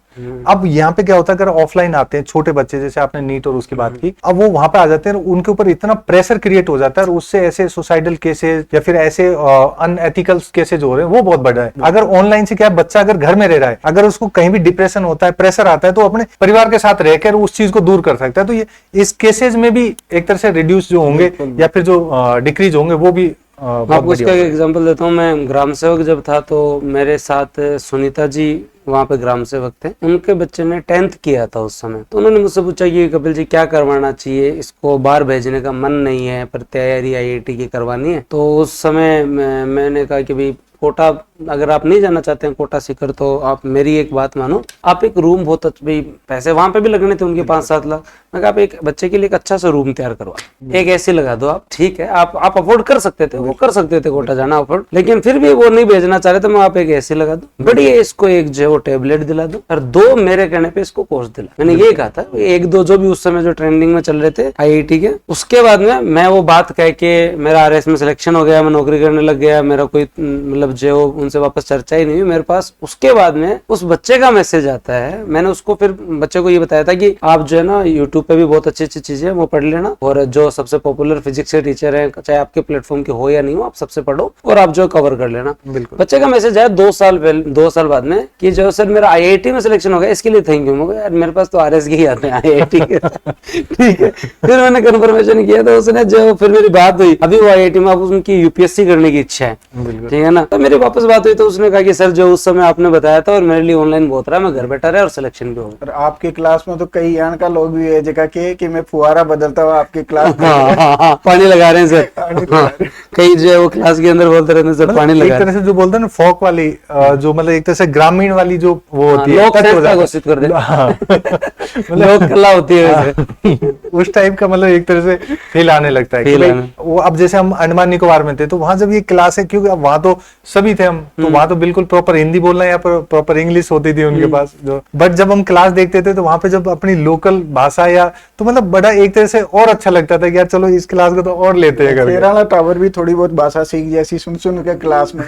अब यहाँ पे क्या होता है, अगर ऑफलाइन आते हैं छोटे बच्चे, जैसे आपने नीट और उसकी बात की, अब वो वहां पे आ जाते हैं, उनके ऊपर इतना प्रेशर क्रिएट हो जाता है और उससे ऐसे सुसाइडल केसेस या फिर ऐसे अनएथिकल केसेस हो रहे हैं, वो बहुत बड़ा है। अगर ऑनलाइन से क्या, बच्चा अगर घर में रह रहा है, अगर उसको कहीं भी डिप्रेशन होता है, प्रेशर आता है, तो अपने परिवार के साथ रहकर उस चीज को दूर कर सकता है। तो ये इस केसेस में भी एक तरह से रिड्यूस जो होंगे या फिर जो डिक्रीज होंगे वो भी मैं आपको इसका एक एग्जांपल देता हूँ। मैं ग्राम सेवक जब था तो मेरे साथ सुनीता जी वहाँ पे ग्राम सेवक थे, उनके बच्चे ने 10th किया था उस समय। तो उन्होंने मुझसे पूछा कि कपिल जी क्या करवाना चाहिए, इसको बाहर भेजने का मन नहीं है पर तैयारी IIT की करवानी है। तो उस समय मैंने कहा कि भाई कोटा अगर आप नहीं जाना चाहते हैं कोटा सीकर, तो आप मेरी एक बात मानो, आप एक रूम बहुत भाई पैसे वहां पे भी लगने थे उनके 5-7 लाख। मैं कहा आप एक बच्चे के लिए एक अच्छा सा रूम तैयार करवा, एक ऐसी लगा दो आप, ठीक है आप अफोर्ड कर सकते थे, वो कर सकते थे कोटा जाना अफोर्ड, लेकिन फिर भी वो नहीं भेजना चाह रहे थे। मैं आप एक ऐसी लगा दो, बढ़िया इसको एक जो टेबलेट दिला दो और 2 मेरे कहने पे इसको कोर्स दिला। मैंने ये कहा था, 1-2 जो भी उस समय जो ट्रेंडिंग में चल रहे थे IIT के। उसके बाद में मैं वो बात कह के मेरा RS में सिलेक्शन हो गया, मैं नौकरी करने लग गया, मेरा कोई मतलब जो उनसे वापस चर्चा ही नहीं हुई मेरे पास। उसके बाद में उस बच्चे का मैसेज आता है, मैंने उसको फिर बच्चे को ये बताया था कि आप जो है ना यूट्यूब पे भी बहुत अच्छी अच्छी चीजें वो पढ़ लेना, और जो सबसे पॉपुलर फिजिक्स के टीचर हैं, चाहे आपके प्लेटफॉर्म के हो या नहीं हो, आप सबसे पढ़ो और आप जो कवर कर लेना। बच्चे का मैसेज आया 2 साल बाद में कि जो सर मेरा IIT में सिलेक्शन हो गया, इसके लिए थैंक यू। मैं यार मेरे पास तो RS के ही आते हैं IIT के ठीक है। फिर मैंने कंफर्मेशन किया तो उसने जो फिर मेरी बात हुई, अभी वो IIT में उनकी UPSC करने की इच्छा है, ठीक है ना। तो मेरी वापस बात हुई तो उसने कहा कि सर जो उस समय आपने बताया था और मेरे लिए ऑनलाइन बहुत रहा, मैं घर बैठा रहा और सिलेक्शन भी हो गया। आपकी क्लास में तो कई यहाँ का लोग भी है जगह के कि मैं फुहारा बदलता हुआ आपकी क्लास में पानी लगा रहे हैं सर। कई जो है वो क्लास के अंदर बोलते रहते हैं सर पानी लगा। एक तरह से जो बोलते हैं ना फोक वाली, जो मतलब एक तरह से ग्रामीण वाली जो वो होती है, घोषित कर दे, लोक कला होती है उस टाइप का, मतलब एक तरह से फील आने लगता है कि भाई वो। अब जैसे हम अंडमान निकोबार में थे तो वहां जब ये क्लास है, क्योंकि अब वहां तो सभी थे हम, तो वहां तो बिल्कुल प्रॉपर हिंदी बोलना या प्रॉपर इंग्लिश होती थी उनके पास जो। बट जब हम क्लास देखते थे तो वहां पे जब अपनी लोकल भाषा या तो मतलब बड़ा एक तरह से और अच्छा लगता था कि यार चलो इस क्लास को तो और लेते हैं। केरला टावर भी थोड़ी बहुत भाषा सीख जैसी सुन के क्लास में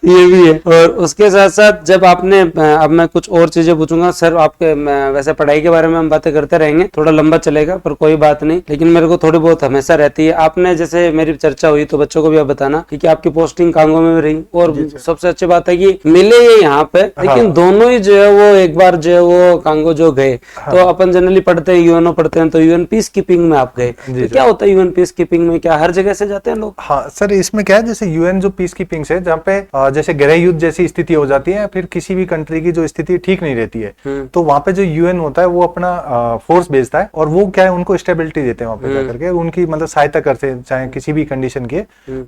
ये भी है। और उसके साथ साथ जब आपने, अब मैं कुछ और चीजें पूछूंगा सर आपके, वैसे पढ़ाई के बारे में हम बातें करते रहेंगे, थोड़ा लंबा चलेगा पर कोई बात नहीं, लेकिन मेरे को थोड़ी बहुत हमेशा रहती है। आपने जैसे मेरी चर्चा हुई तो बच्चों को भी आप बताना कि आपकी पोस्टिंग कांगो में भी रही, और सबसे अच्छी बात है कि मिले ये यहाँ पे, लेकिन दोनों ही जो है वो एक बार जो है वो कांगो जो गए, तो अपन जनरली पढ़ते हैं UNO पढ़ते हैं, तो UN पीस कीपिंग में आप गए, तो क्या होता है UN पीस कीपिंग में, क्या हर जगह से जाते हैं लोग? हाँ सर, इसमें क्या है, जैसे UN जो पीस कीपिंग से, जहाँ पे जैसे गृह युद्ध जैसी स्थिति हो जाती है, फिर किसी भी कंट्री की जो स्थिति ठीक नहीं रहती है, तो वहाँ पे जो UN होता है वो अपना फोर्स भेजता है, और वो क्या है उनको स्टेबिलिटी देते हैं वहाँ पे जाकर के, उनकी मतलब सहायता करते हैं चाहे किसी भी कंडीशन की।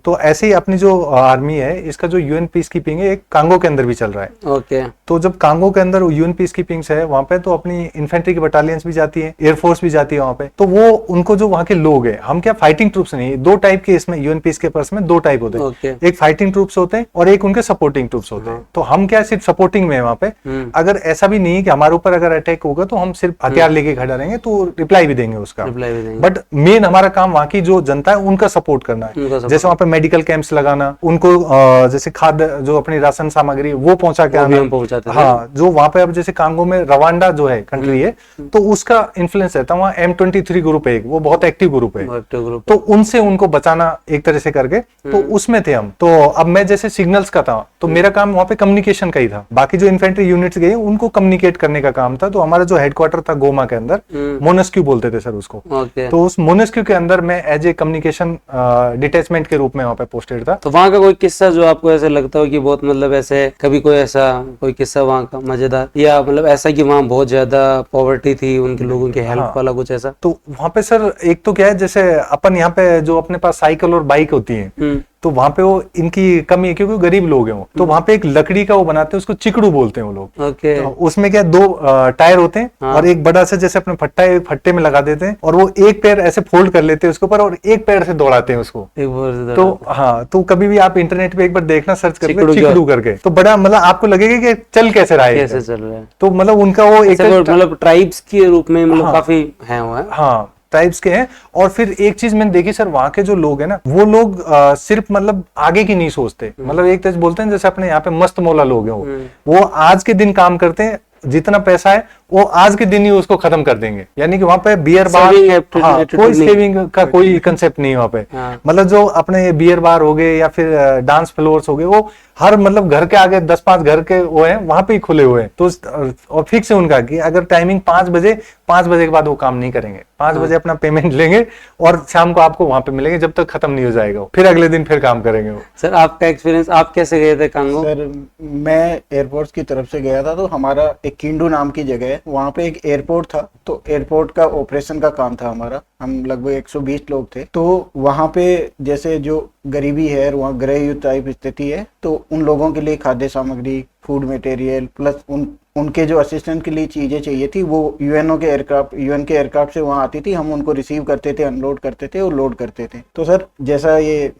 तो ऐसे ही अपनी जो आर्मी है, इसका जो UN पीस कीपिंग है एक कांगो के अंदर भी चल रहा है। ओके। तो जब कांगो के अंदर UN पीस कीपिंग है वहाँ पे, तो अपनी इन्फेंट्री की बटालियंस भी जाती है, एयरफोर्स भी जाती है वहाँ पे, तो वो उनको जो वहाँ के लोग हैं, हम क्या फाइटिंग ट्रूप्स नहीं, 2 टाइप के इसमें UN पीस के पर्स में 2 टाइप होते हैं, एक फाइटिंग ट्रूप्स होते हैं और एक उनके सपोर्टिंग ट्रूप्स होते हैं। तो हम क्या सिर्फ सपोर्टिंग में है वहाँ पे, अगर ऐसा भी नहीं है कि हमारे ऊपर अगर अटैक होगा तो हम सिर्फ हथियार लेके खड़ा रहेंगे, तो रिप्लाई भी देंगे उसका, बट मेन हमारा काम वहाँ की जो जनता है उनका सपोर्ट करना है। जैसे वहाँ पे मेडिकल कैंप्स लगाना, उनको जैसे खाद्य जो अपनी राशन सामग्री वो पहुंचा के आना। हाँ, जो वहाँ पे अब जैसे कांगो में रवांडा जो है कंट्री है, तो उसका इन्फ्लुएंस रहता है वहाँ। M23 ग्रुप है, वो बहुत एक्टिव ग्रुप है, तो उनसे उनको बचाना एक तरह से करके, तो उसमें थे हम। तो अब मैं जैसे सिग्नल्स का था, तो मेरा काम वहाँ पे कम्युनिकेशन का ही था, बाकी जो इन्फेंट्री यूनिट्स गए उनको कम्युनिकेट करने का काम था। तो हमारा जो हेडक्वार्टर था गोमा के अंदर, मोनेस्क्यू बोलते थे सर उसको, तो उस मोनेस्क्यू के अंदर मैं एज ए कम्युनिकेशन डिटैचमेंट के रूप में वहाँ पे पोस्टेड था। तो वहाँ का कोई किस्सा जो आपको ऐसे लगता हो कि बहुत मतलब ऐसे कभी कोई ऐसा कोई किस्सा वहाँ का मजेदार, या मतलब ऐसा कि वहाँ बहुत ज्यादा पॉवर्टी थी, उनके लोगों की हेल्प वाला कुछ ऐसा? तो वहाँ पे सर एक तो क्या है, जैसे अपन यहाँ पे जो अपने पास साइकिल और बाइक होती है, तो वहां पे वो इनकी कमी है क्योंकि गरीब लोग हैं वो, तो वहां पे एक लकड़ी का वो बनाते हैं, उसको चिकड़ू बोलते हैं वो लोग। ओके। तो उसमें क्या दो टायर होते हैं और एक बड़ा सा जैसे अपने फट्टा है, फट्टे में लगा देते हैं और वो एक पैर ऐसे फोल्ड कर लेते हैं उसके ऊपर और एक पैर से दौड़ाते हैं उसको। तो हाँ, तो कभी भी आप इंटरनेट पे एक बार देखना, सर्च करके चिकड़ू करके, तो बड़ा मतलब आपको लगेगा कि चल कैसे रहा है, कैसे चल रहा है। तो मतलब उनका वो एक मतलब ट्राइब्स के रूप में मतलब काफी है वो है। हाँ, ट्राइब्स के हैं। और फिर एक चीज मैंने देखी सर, वहां के जो लोग हैं ना, वो लोग सिर्फ मतलब आगे की नहीं सोचते, मतलब एक तरह बोलते हैं जैसे अपने यहाँ पे मस्त मौला लोग हैं, वो आज के दिन काम करते हैं, जितना पैसा है वो आज के दिन ही उसको खत्म कर देंगे। यानी कि वहां पे बियर बार, कोई सेविंग का कोई कंसेप्ट नहीं है वहां पे। मतलब जो अपने बियर बार हो गए या फिर डांस फ्लोर्स हो गए, वो हर मतलब घर के आगे 10-5 घर के वो है, वहां पे ही खुले हुए हैं। तो और फिक्स है उनका कि अगर टाइमिंग 5 बजे के बाद वो काम नहीं करेंगे, 5 बजे अपना पेमेंट लेंगे और शाम को आपको वहां पे मिलेंगे जब तक खत्म नहीं हो जाएगा, फिर अगले दिन फिर काम करेंगे वो। सर आपका एक्सपीरियंस, आप कैसे गए थे कांगो? सर मैं एयरपोर्ट की तरफ से गया था, तो हमारा एक किंडू नाम की जगह है, वहाँ पे एक एयरपोर्ट था, तो एयरपोर्ट का ऑपरेशन का काम था हमारा। हम लगभग 120 लोग थे। तो वहाँ पे जैसे जो गरीबी है, वहाँ गृह युद्ध टाइप स्थिति है, तो उन लोगों के लिए खाद्य सामग्री, फूड मटेरियल प्लस उनके जो असिस्टेंट के लिए चीजें चाहिए थी, वो यूएन के एयरक्राफ्ट से वहाँ आती थी। हम उनको रिसीव करते थे, अनलोड करते थे और लोड करते थे। तो सर जैसा ये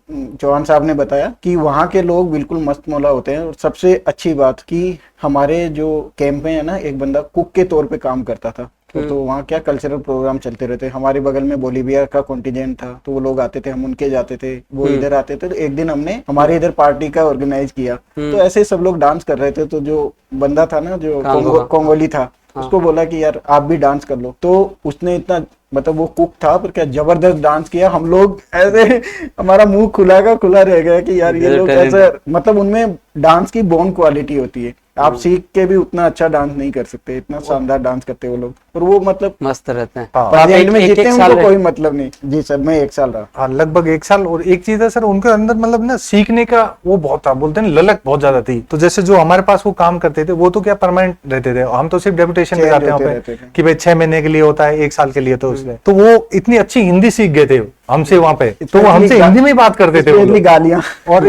चौहान साहब ने बताया कि वहाँ के लोग बिल्कुल मस्त मौला होते हैं। और सबसे अच्छी बात कि हमारे जो कैंप में है ना, एक बंदा कुक के तौर पे काम करता था। तो वहाँ क्या कल्चरल प्रोग्राम चलते रहते। हमारे बगल में बोलीविया का कॉन्टिजेंट था, तो वो लोग आते थे, हम उनके जाते थे, वो इधर आते थे। तो एक दिन हमने हमारे इधर पार्टी का ऑर्गेनाइज किया, तो ऐसे सब लोग डांस कर रहे थे। तो जो बंदा था ना, जो कोंगोली था, उसको बोला कि यार आप भी डांस कर लो। तो उसने इतना, मतलब वो कुक था पर क्या जबरदस्त डांस किया। हम लोग ऐसे हमारा मुंह खुला रह गया कि यार ये लोग ऐसे, मतलब उनमें डांस की बोन क्वालिटी होती है। आप सीख के भी उतना अच्छा डांस नहीं कर सकते, इतना शानदार डांस करते वो लोग। और वो मतलब मस्त रहते हैं। प्रेजेंट में जीते हैं, उनको कोई मतलब नहीं। जी सर, मैं 1 साल रहा। हाँ, लगभग 1 साल। और एक चीज है सर, उनके अंदर मतलब ना सीखने का वो बहुत था, बोलते हैं ललक बहुत ज्यादा थी। तो जैसे जो हमारे पास वो काम करते थे, वो तो क्या परमानेंट रहते थे, हम तो सिर्फ डेपुटेशन पे जाते हैं वहाँ पे कि भाई 6 महीने के लिए होता है, 1 साल के लिए। तो उसमें तो वो इतनी अच्छी हिंदी सीख गए थे हमसे वहाँ पे, तो वो हमसे हिंदी में ही बात करते थे। गालियां और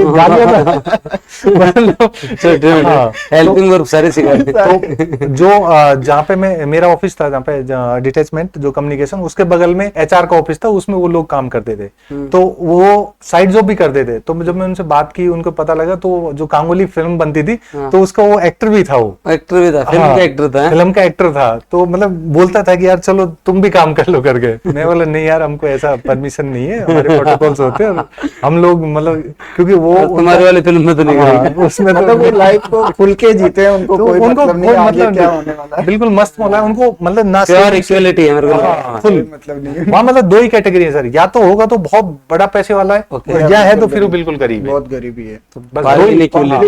हेल्पिंग वर्क सारे सिखा। तो जो जहाँ पे मेरा ऑफिस था, जहाँ पे डिटैचमेंट जो कम्युनिकेशन, उसके बगल में एचआर का ऑफिस था, उसमें वो लोग काम करते थे। तो वो साइड जॉब भी करते थे। तो जब मैं उनसे बात की, उनको पता लगा, तो जो कांगोली फिल्म बनती थी, तो उसका वो एक्टर भी था, वो एक्टर भी था, फिल्म का एक्टर था। तो मतलब बोलता था कि यार चलो तुम भी काम कर लो करके। मैं बोला नहीं यार, हमको ऐसा परमिशन नहीं है, हमारे प्रोटोकॉल्स होते हैं, हम लोग मतलब क्योंकि वो तुम्हारे वाली फिल्म में तो नहीं करेंगे, उसमें तो वो लाइफ को खुल के जीते हैं, उनको कोई मतलब नहीं आगे क्या होने वाला है। बिल्कुल मस्त मौला है उनको, मतलब ना इक्वलिटी है मेरे को, फुल मतलब नहीं है वहाँ। मतलब 2 ही कैटेगरी है सर, या तो होगा तो बहुत बड़ा पैसे वाला है, या है तो फिर वो बिल्कुल गरीब है, बहुत गरीबी है।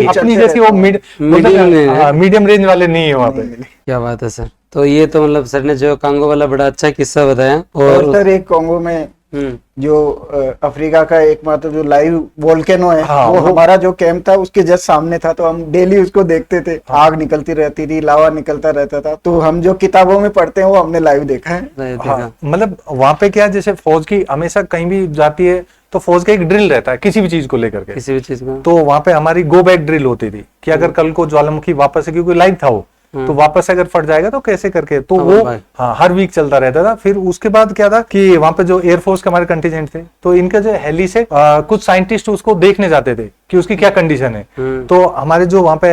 अपनी जैसी वो मीडियम रेंज वाले नहीं है वहाँ पे। क्या बात है सर। तो ये तो मतलब सर ने जो कांगो वाला बड़ा अच्छा किस्सा बताया। और सर एक कांगो में जो अफ्रीका का एकमात्र जो लाइव वोल्केनो है, वो हमारा जो कैंप था उसके जस्ट सामने था। तो हम डेली उसको देखते थे, आग निकलती रहती थी, लावा निकलता रहता था। तो हम जो किताबों में पढ़ते हैं वो हमने लाइव देखा है। मतलब वहाँ पे क्या, जैसे फौज की हमेशा कहीं भी जाती है तो फौज का एक ड्रिल रहता है किसी भी चीज को लेकर के, किसी भी चीज में। तो वहाँ पे हमारी गो बैक ड्रिल होती थी कि अगर कल को ज्वालामुखी वापस, क्योंकि लाइव था वो, तो वापस अगर फट जाएगा तो कैसे करके, तो वो हर वीक चलता रहता था। फिर उसके बाद क्या था कि वहां पे जो एयरफोर्स के हमारे कंटीजेंट थे, तो इनका जो हेली से कुछ साइंटिस्ट उसको देखने जाते थे कि उसकी क्या कंडीशन है। तो हमारे जो वहां पे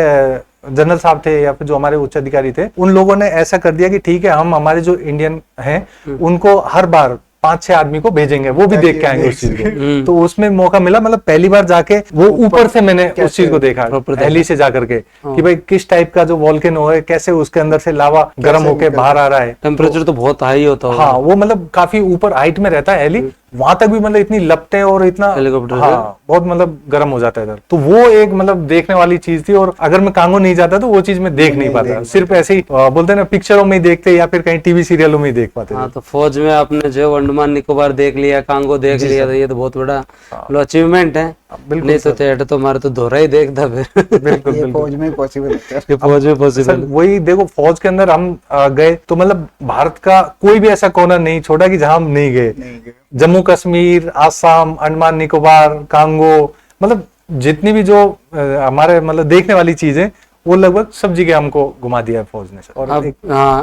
जनरल साहब थे या फिर जो हमारे उच्च अधिकारी थे, उन लोगों ने ऐसा कर दिया कि ठीक है, हम हमारे जो इंडियन हैं उनको हर बार 5-6 आदमी को भेजेंगे, वो भी देख के आएंगे उस चीज को। तो उसमें मौका मिला, मतलब पहली बार जाके वो ऊपर से मैंने उस चीज को देखा, दिल्ली से जाकर के, कि भाई किस टाइप का जो वोल्केनो है, कैसे उसके अंदर से लावा गर्म होके बाहर आ रहा है। टेम्परेचर तो बहुत हाई होता है। हाँ, वो मतलब काफी ऊपर हाइट में रहता है हेली, वहां तक भी मतलब इतनी लपटें और इतना हेलीकॉप्टर, हाँ, बहुत मतलब गर्म हो जाता है इधर। तो वो एक मतलब देखने वाली चीज थी। और अगर मैं कांगो नहीं जाता तो वो चीज मैं देख नहीं पाता, सिर्फ ऐसे ही बोलते ना पिक्चरों में ही देखते या फिर कहीं टीवी सीरियलों में ही देख पाते। हाँ, तो फौज में आपने जो अंडमान निकोबार देख लिया, कांगो देख लिया, तो ये तो बहुत बड़ा अचीवमेंट है। नहीं तो थिएटर तो हमारे तो दोहरा ही देखता फिर। बिल्कुल फौज में पॉसिबल है, फौज में पॉसिबल। वही देखो, फौज के अंदर हम गए तो मतलब भारत का कोई भी ऐसा कोना नहीं छोड़ा कि जहां हम नहीं गए। जम्मू कश्मीर, आसाम, अंडमान निकोबार, कांगो, मतलब जितनी भी जो हमारे मतलब देखने वाली चीजें वो लगभग सब जगह हमको घुमा दिया है फौज ने सर। और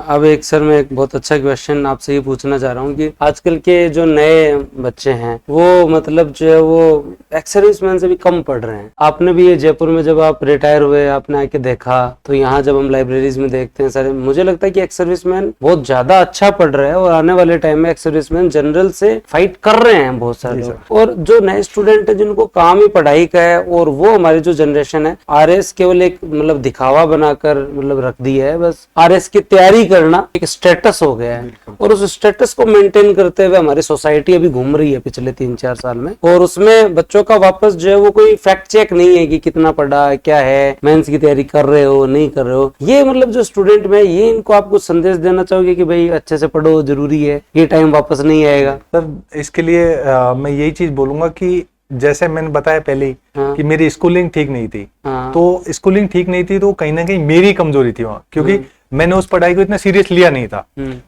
अब एक सर मैं एक बहुत अच्छा क्वेश्चन आपसे ये पूछना चाह रहा हूँ कि आजकल के जो नए बच्चे हैं वो मतलब जो है वो एक्स सर्विसमैन से भी कम पढ़ रहे हैं। आपने भी ये जयपुर में जब आप रिटायर हुए आपने आके देखा तो यहाँ जब हम लाइब्रेरीज में देखते हैं सर, मुझे लगता है कि एक्स सर्विसमैन बहुत ज्यादा अच्छा पढ़ रहे हैं और आने वाले टाइम में एक्स सर्विसमैन जनरल से फाइट कर रहे हैं बहुत सारे लोग। और जो नए स्टूडेंट है जिनको काम ही पढ़ाई का है और वो हमारी जो जनरेशन है आरएस केवल एक मतलब दिखावा बनाकर मतलब रख दिया है, बस आरएस की तैयारी करना एक स्टेटस हो गया है और उस स्टेटस को मेंटेन करते हुए हमारी सोसाइटी अभी घूम रही है पिछले 3-4 साल में। और उसमें बच्चों का वापस जो है वो कोई फैक्ट चेक नहीं है कि कितना पढ़ा क्या है, मेंस की तैयारी कर रहे हो नहीं कर रहे हो। ये मतलब जो स्टूडेंट में ये इनको आप कुछ संदेश देना चाहोगे कि भाई अच्छे से पढ़ो, जरूरी है, ये टाइम वापस नहीं आएगा? सर इसके लिए मैं यही चीज बोलूंगा कि जैसे मैंने बताया पहले ही कि मेरी स्कूलिंग ठीक नहीं थी, तो स्कूलिंग ठीक नहीं थी तो कहीं ना कहीं मेरी कमजोरी थी वहाँ, क्योंकि मैंने उस पढ़ाई को इतना सीरियस लिया नहीं था।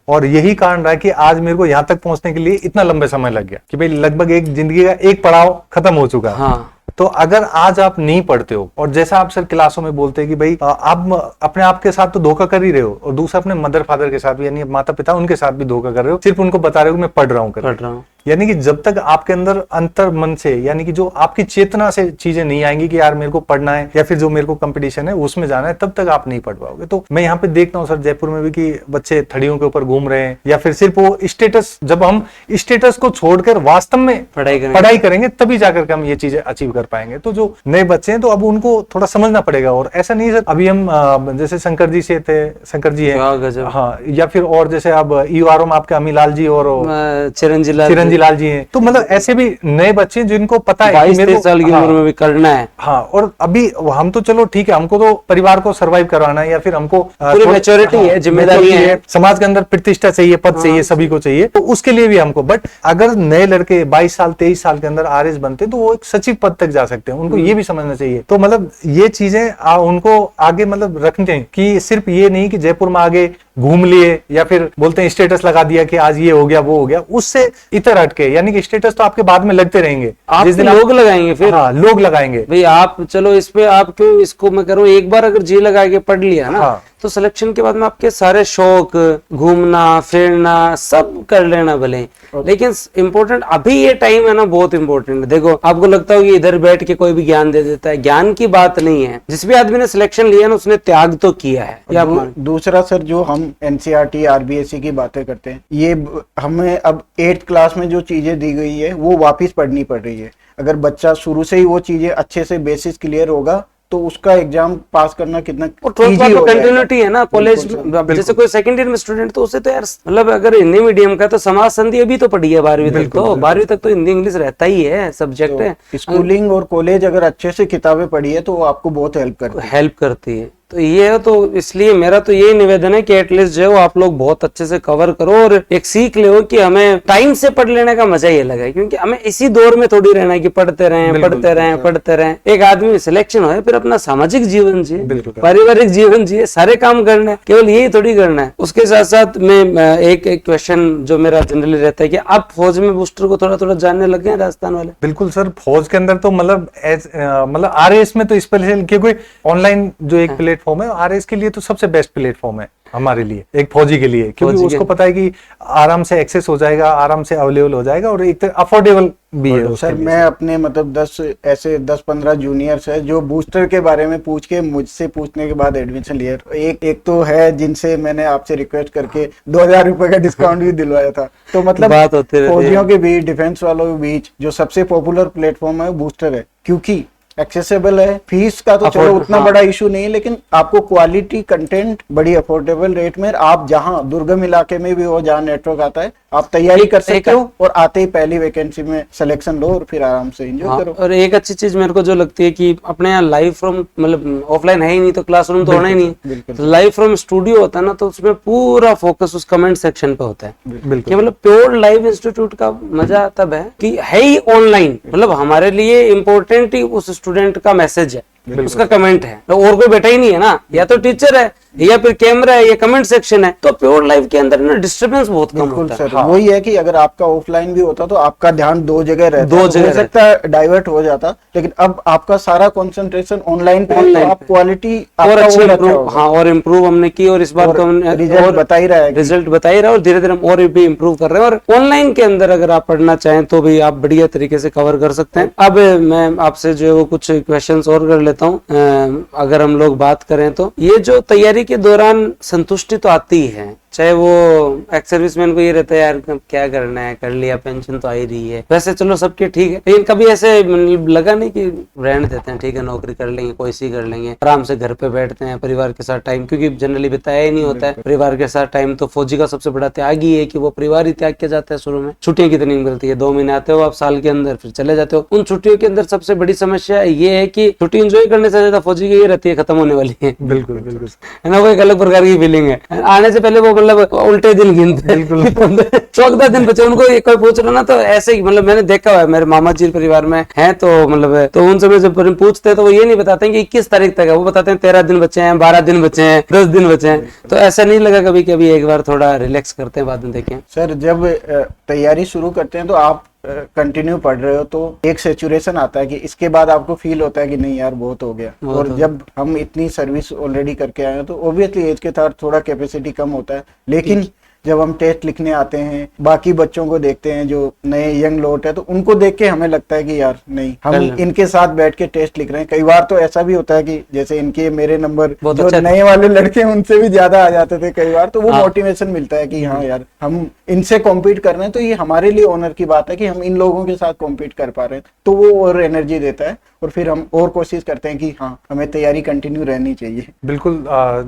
और यही कारण रहा कि आज मेरे को यहाँ तक पहुंचने के लिए इतना लंबा समय लग गया कि भाई लगभग एक जिंदगी का एक पड़ाव खत्म हो चुका है। तो अगर आज आप नहीं पढ़ते हो और जैसा आप सर क्लासों में बोलते हैं कि भाई आप अपने आप के साथ तो धोखा कर ही रहे हो और दूसरा अपने मदर फादर के साथ भी यानी माता पिता उनके साथ भी धोखा कर रहे हो, सिर्फ उनको बता रहे हो कि मैं पढ़ रहा हूँ। यानी कि जब तक आपके अंदर अंतर मन से यानी कि जो आपकी चेतना से चीजें नहीं आएंगी कि यार मेरे को पढ़ना है या फिर जो मेरे को कंपटीशन है उसमें जाना है, तब तक आप नहीं पढ़ पाओगे। तो मैं यहाँ पे देखता हूँ सर जयपुर में भी कि बच्चे थड़ियों के ऊपर घूम रहे हैं या फिर सिर्फ वो स्टेटस, जब हम स्टेटस को छोड़कर वास्तव में पढ़ाई करेंगे तभी जाकर हम ये चीजें अचीव कर पाएंगे। तो जो नए बच्चे हैं तो अब उनको थोड़ा समझना पड़ेगा। और ऐसा नहीं सर अभी हम जैसे शंकर जी से थे, शंकर जी है हाँ, या फिर और जैसे अब ईआरओ में आपके अमीलाल जी और चिरंजी लाल जी हैं, तो मतलब ऐसे भी नए बच्चे जिनको पता है 22-23 साल की उम्र में भी करना है। हाँ, और अभी हम तो चलो ठीक है, हमको तो परिवार को सरवाइव करवाना है या फिर हमको पूरी मैच्योरिटी है, जिम्मेदारी है, समाज के अंदर प्रतिष्ठा चाहिए, पद चाहिए, सभी को चाहिए, तो उसके लिए भी हमको। बट अगर नए लड़के 22 साल 23 साल के अंदर आरएस बनते तो वो एक सचिव पद तक जा सकते हैं, उनको ये भी समझना चाहिए। तो मतलब ये चीजें उनको आगे मतलब रखनी चाहिए कि सिर्फ ये नहीं कि जयपुर में आगे घूम लिए या फिर बोलते हैं स्टेटस लगा दिया कि आज ये हो गया वो हो गया, उससे इतर हटके, यानी कि स्टेटस तो आपके बाद में लगते रहेंगे, जिस दिन लोग लगाएंगे फिर लोग लगाएंगे भाई आप चलो इस पे आप क्यों इसको मैं करूं, एक बार अगर जी लगा के पढ़ लिया ना तो सिलेक्शन के बाद में आपके सारे शौक, घूमना फिरना सब कर लेना भले, लेकिन इम्पोर्टेंट अभी ये टाइम है ना बहुत इम्पोर्टेंट है। देखो आपको लगता हो कि इधर बैठ के कोई भी ज्ञान दे देता है, ज्ञान की बात नहीं है। जिस भी आदमी ने सिलेक्शन लिया ना उसने त्याग तो किया है। दूसरा सर जो हम एनसीईआरटी आरबीएसई की बातें करते हैं, ये हमें अब 8th क्लास में जो चीजें दी गई है वो वापिस पढ़नी पड़ रही है। अगर बच्चा शुरू से ही वो चीजें अच्छे से बेसिस क्लियर होगा तो उसका एग्जाम पास करना कितना इजी हो कंटिन्यूटी है ना कॉलेज में। जैसे कोई सेकंड ईयर में स्टूडेंट तो उसे तो यार मतलब अगर हिंदी मीडियम का तो समाज संधि अभी तो पढ़ी है 12वीं तक, तो 12वीं तक तो हिंदी इंग्लिश रहता ही है, सब्जेक्ट है। स्कूलिंग और कॉलेज अगर अच्छे से किताबें पढ़ी है तो वो आपको बहुत हेल्प करती है। तो ये है, तो इसलिए मेरा तो यही निवेदन है कि एटलीस्ट जो है वो आप लोग बहुत अच्छे से कवर करो और एक सीख ले कि हमें टाइम से पढ़ लेने का मजा ये लगा है, क्योंकि हमें इसी दौर में थोड़ी रहना है कि पढ़ते रहें। एक आदमी सिलेक्शन हो फिर अपना सामाजिक जीवन जिए, पारिवारिक जीवन जिए, सारे काम करना है, केवल यही थोड़ी करना है। उसके साथ साथ में एक क्वेश्चन जो मेरा जनरली रहता है कि आप फौज में बूस्टर को थोड़ा थोड़ा जानने लग गए राजस्थान वाले? बिल्कुल सर, फौज के अंदर तो मतलब आरएस में तो स्पेशल क्योंकि ऑनलाइन जो एक प्लेटफॉर्म है आरएस के लिए तो सबसे बेस्ट प्लेटफॉर्म है हमारे लिए, एक फौजी के लिए, क्योंकि उसको पता है कि आराम से एक्सेस हो जाएगा, आराम से अवेलेबल हो जाएगा और एक तो अफोर्डेबल भी है। सर मैं अपने मतलब 10-15 जूनियर्स है जो बूस्टर के बारे में पूछ के मुझसे पूछने के बाद एडमिशन लिया। एक तो है जिनसे मैंने आपसे रिक्वेस्ट करके 2000 रुपए का डिस्काउंट भी दिलवाया था। तो मतलब फौजियों के बीच, डिफेंस वालों के बीच जो सबसे पॉपुलर प्लेटफॉर्म है बूस्टर है, क्योंकि एक्सेसिबल है। फीस का तो चलो उतना बड़ा इशू नहीं है, लेकिन आपको क्वालिटी कंटेंट बड़ी अफोर्डेबल रेट में, आप जहां दुर्गम इलाके में भी हो जहां नेटवर्क आता है आप तैयारी कर सकते हो और आते ही पहली वैकेंसी में सिलेक्शन लो और फिर आराम से एंजॉय करो। और एक अच्छी चीज मेरे को जो लगती है कि अपने यहाँ लाइव फ्रॉम मतलब ऑफलाइन है ही नहीं तो क्लासरूम तो होना ही नहीं, लाइव फ्रॉम स्टूडियो होता है ना, तो उसमें पूरा फोकस उस कमेंट सेक्शन पे होता है। कि मतलब प्योर लाइव इंस्टीट्यूट का मजा तब है कि है ही ऑनलाइन, मतलब हमारे लिए इम्पोर्टेंट ही उस स्टूडेंट का मैसेज है उसका कमेंट है, तो और कोई बैठा ही नहीं है ना, या तो टीचर है या फिर कैमरा है या कमेंट सेक्शन है। तो प्योर लाइफ के अंदर ना डिस्टर्बेंस बहुत कम होता है। सर वही है कि अगर आपका ऑफलाइन भी होता तो आपका ध्यान दो जगह रहता, हो सकता है डाइवर्ट हो जाता, लेकिन अब आपका सारा कंसंट्रेशन ऑनलाइन पे, तो आप क्वालिटी और अच्छी और इम्प्रूव हमने की, और इस बार तो हमने रिजल्ट बता ही रहा है, रिजल्ट बता ही रहा है, और धीरे धीरे हम और भी इम्प्रूव कर रहे हैं। और ऑनलाइन के अंदर अगर आप पढ़ना चाहें तो भी आप बढ़िया तरीके से कवर कर सकते हैं। अब मैं आपसे जो है वो कुछ क्वेश्चंस और कर लेता हूँ। अगर हम लोग बात करें तो ये जो तैयारी के दौरान संतुष्टि तो आती है, चाहे वो एक्स सर्विसमैन को ये रहता है यार क्या करना है, कर लिया, पेंशन तो आ ही रही है, वैसे चलो सबके ठीक है, लेकिन कभी ऐसे लगा नहीं कि रहने देते हैं, ठीक है नौकरी कर लेंगे, कोई सी कर लेंगे, आराम से घर पे बैठते हैं, परिवार के साथ टाइम, क्योंकि जनरली बिताया ही नहीं होता है परिवार के साथ टाइम। तो फौजी का सबसे बड़ा त्याग ही है कि वो परिवार ही त्याग किया जाता है शुरू में। छुट्टियां कितनी मिलती है, 2 महीने आते हो आप साल के अंदर, फिर चले जाते हो। उन छुट्टियों के अंदर सबसे बड़ी समस्या ये है कि छुट्टी एंजॉय करने से ज्यादा फौजी की ये रहती है खत्म होने वाली है। बिल्कुल बिल्कुल है ना, वो एक अलग प्रकार की फीलिंग है। आने से पहले वो मतलब उल्टे दिन गिनते हैं, 14 दिन बचे उनको। कोई पूछ रहा ना तो ऐसे ही, मतलब मैंने देखा हुआ है, मेरे मामा जी परिवार में है, तो मतलब तो उन समय जब पूछते हैं तो वो ये नहीं बताते हैं कि 21 तारीख तक है, वो बताते हैं 13 दिन बचे हैं, 12 दिन बचे हैं, 10 दिन बचे हैं। तो ऐसा नहीं लगा कभी कभी एक बार थोड़ा रिलैक्स करते हैं बाद में देखें? सर जब तैयारी शुरू करते हैं तो आप कंटिन्यू पढ़ रहे हो तो एक सेचुरेशन आता है कि इसके बाद आपको फील होता है कि नहीं यार बहुत हो गया। और जब हम इतनी सर्विस ऑलरेडी करके आए हैं तो ऑब्वियसली एज के साथ थोड़ा कैपेसिटी कम होता है, लेकिन जब हम टेस्ट लिखने आते हैं, बाकी बच्चों को देखते हैं जो नए यंग लोट है, तो उनको देख के हमें लगता है कि यार नहीं, हम इनके साथ बैठ के टेस्ट लिख रहे हैं। कई बार तो ऐसा भी होता है कि जैसे इनके मेरे नंबर जो नए वाले लड़के हैं उनसे भी ज्यादा आ जाते थे कई बार, तो वो मोटिवेशन मिलता है कि हाँ यार हम इनसे कॉम्पीट कर रहे हैं, तो ये हमारे लिए ऑनर की बात है कि हम इन लोगों के साथ कॉम्पीट कर पा रहे हैं। तो वो और एनर्जी देता है, और फिर हम और कोशिश करते हैं कि हाँ हमें तैयारी कंटिन्यू रहनी चाहिए। बिल्कुल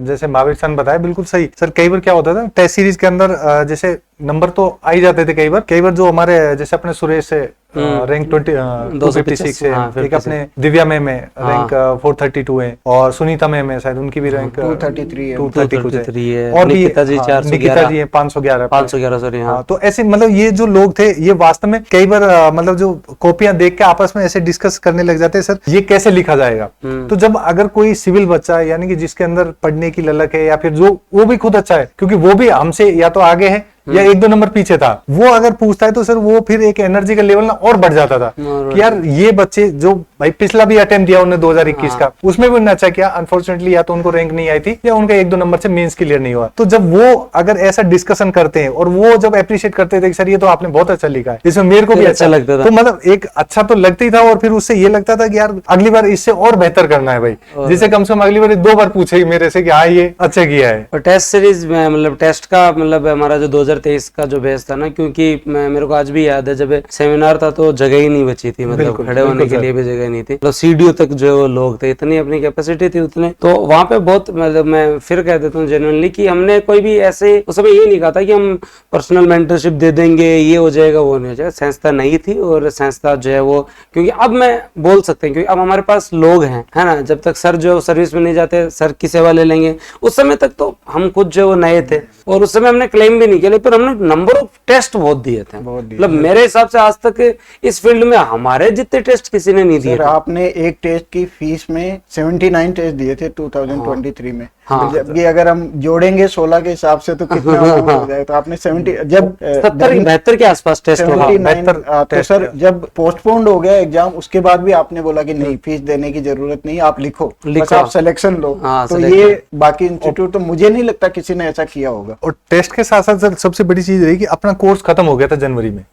जैसे महावीर सर बताया, बिल्कुल सही सर। कई बार क्या होता था टेस्ट सीरीज के अंदर जैसे नंबर तो आ ही जाते थे, कई बार जो हमारे जैसे अपने सुरेश से रैंक 256 है, एक अपने दिव्या में रैंक 432 है, और सुनीता में शायद उनकी भी रैंक 230 है, और निकिता जी 511 सॉरी। तो ऐसे मतलब ये जो लोग थे ये वास्तव में कई बार मतलब जो कॉपियां देख के आपस में ऐसे डिस्कस करने लग जाते हैं, सर ये कैसे लिखा जाएगा। तो जब अगर कोई सिविल बच्चा है, यानी कि जिसके अंदर पढ़ने की ललक है, या फिर जो वो भी खुद अच्छा है, क्योंकि वो भी हमसे या तो आगे है या 1-2 नंबर पीछे था, वो अगर पूछता है तो सर वो फिर एक एनर्जी का लेवल ना और बढ़ जाता था कि यार ये बच्चे जो भाई पिछला भी अटेम्प्ट दिया उन्होंने 2021 का, उसमें भी अच्छा किया, अनफॉर्चुनेटली या तो उनको रैंक नहीं आई थी या उनका 1-2 नंबर से मेंस क्लियर नहीं हुआ। तो जब वो अगर ऐसा डिस्कशन करते हैं और वो जब अप्रिशिएट करते थे कि सर ये तो आपने बहुत अच्छा लिखा है, इसमें मेरे को भी अच्छा लगता था, तो मतलब एक अच्छा तो लगता ही था, और फिर उससे ये लगता था कि यार अगली बार इससे और बेहतर करना है भाई, जिसे कम से कम अगली बार 2 बार पूछे मेरे से कि हाँ ये अच्छा किया है। और टेस्ट सीरीज में मतलब टेस्ट का मतलब हमारा जो 2023 का जो बेस था ना, क्योंकि मेरे को आज भी याद है जब सेमिनार था तो जगह ही नहीं बची थी, मतलब खड़े होने के लिए भी जगह नहीं थी, मतलब सीडीओ तक जो लोग थे, इतनी अपनी कैपेसिटी थी उतने, तो वहां पे बहुत मतलब मैं फिर कह देता हूँ जेन्युइनली कि हमने कोई भी ऐसे उस समय ये नहीं कहा था कि हम पर्सनल मेंटरशिप दे देंगे, ये हो जाएगा वो नहीं हो जाएगा। संस्था नहीं थी, और संस्था जो है वो, क्योंकि अब मैं बोल सकते हैं क्योंकि अब हमारे पास लोग हैं, है ना। जब तक सर जो सर्विस में नहीं जाते, सर की सेवा ले लेंगे, उस समय तक तो हम खुद जो वो नए थे, और उस समय हमने क्लेम भी नहीं किया, लेकिन हमने नंबर ऑफ टेस्ट बहुत दिए थे, मतलब मेरे हिसाब से आज तक इस फील्ड में हमारे जितने टेस्ट किसी ने नहीं दिए। आपने एक टेस्ट की फीस में 79 टेस्ट दिए थे 2023 में। जबकि अगर हम जोड़ेंगे 16 के हिसाब से तो कितना हो जाए, तो आपने 70 जब 72 के आसपास टेस्ट होगा, तो सर जब पोस्टपोन्ड हो गया एग्जाम, उसके बाद भी आपने बोला कि नहीं फीस देने की जरूरत नहीं, आप लिखो, बस आप सिलेक्शन लो। तो ये बाकी इंस्टीट्यूट तो मुझे नहीं लगता किसी ने ऐसा किया होगा। और टेस्ट के साथ साथ सर सबसे बड़ी चीज रही कि अपना कोर्स खत्म हो गया था जनवरी में,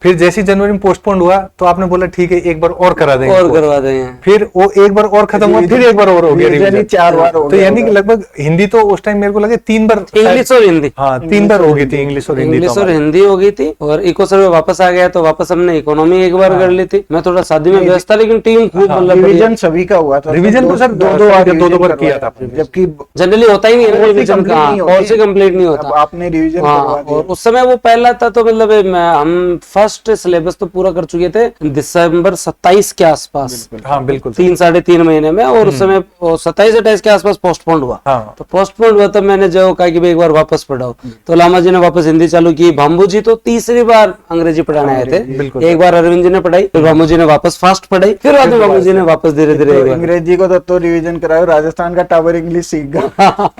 फिर जैसी जनवरी में पोस्टपोन्ड हुआ तो आपने बोला ठीक है एक बार और करा देंगे, और करवा देंगे, फिर वो एक बार और खत्म हुआ, फिर एक बार और हो गया, 4 बार हो गया। तो यानी कि लगभग हिंदी तो उस टाइम मेरे को लगे 3 बार, इंग्लिश और हिंदी, हाँ 3 बार हो गई थी, इंग्लिश और हिंदी हो गई थी। और इको सर्वे वापस आ गया तो वापस हमने इकोनॉमी एक बार कर ली थी। मैं थोड़ा शादी में व्यस्त था, लेकिन टीम खूब मतलब रिवीजन सभी का हुआ था। रिवीजन तो सर 2 बार किया था, जबकि जनरली होता ही नहीं है रिवीजन का, कौन से कंप्लीट नहीं होता। आपने रिवीजन करवाया और उस समय वो पहला था तो मतलब हम फर्स्ट सिलेबस तो पूरा कर चुके थे दिसंबर 27 के आसपास। हाँ बिल्कुल 3-3.5 महीने में, और उस समय 27-28 के आसपास पोस्टपोन्ड हुआ। हाँ। तो पोस्टपोन्ड हुआ तब मैंने जो कहा कि भाई एक बार वापस पढ़ाओ, तो लामा जी ने वापस हिंदी चालू की। भाम्बू जी तो तीसरी बार अंग्रेजी पढ़ाने आए थे, एक बार अरविंद जी ने पढ़ाई, फिर भाम्बू जी ने वापस फास्ट पढ़ाई, फिर बाद में भाम्बू जी ने वापस धीरे धीरे अंग्रेजी को तो रिवीजन कराओ, राजस्थान का टावर इंग्लिश सीख गया।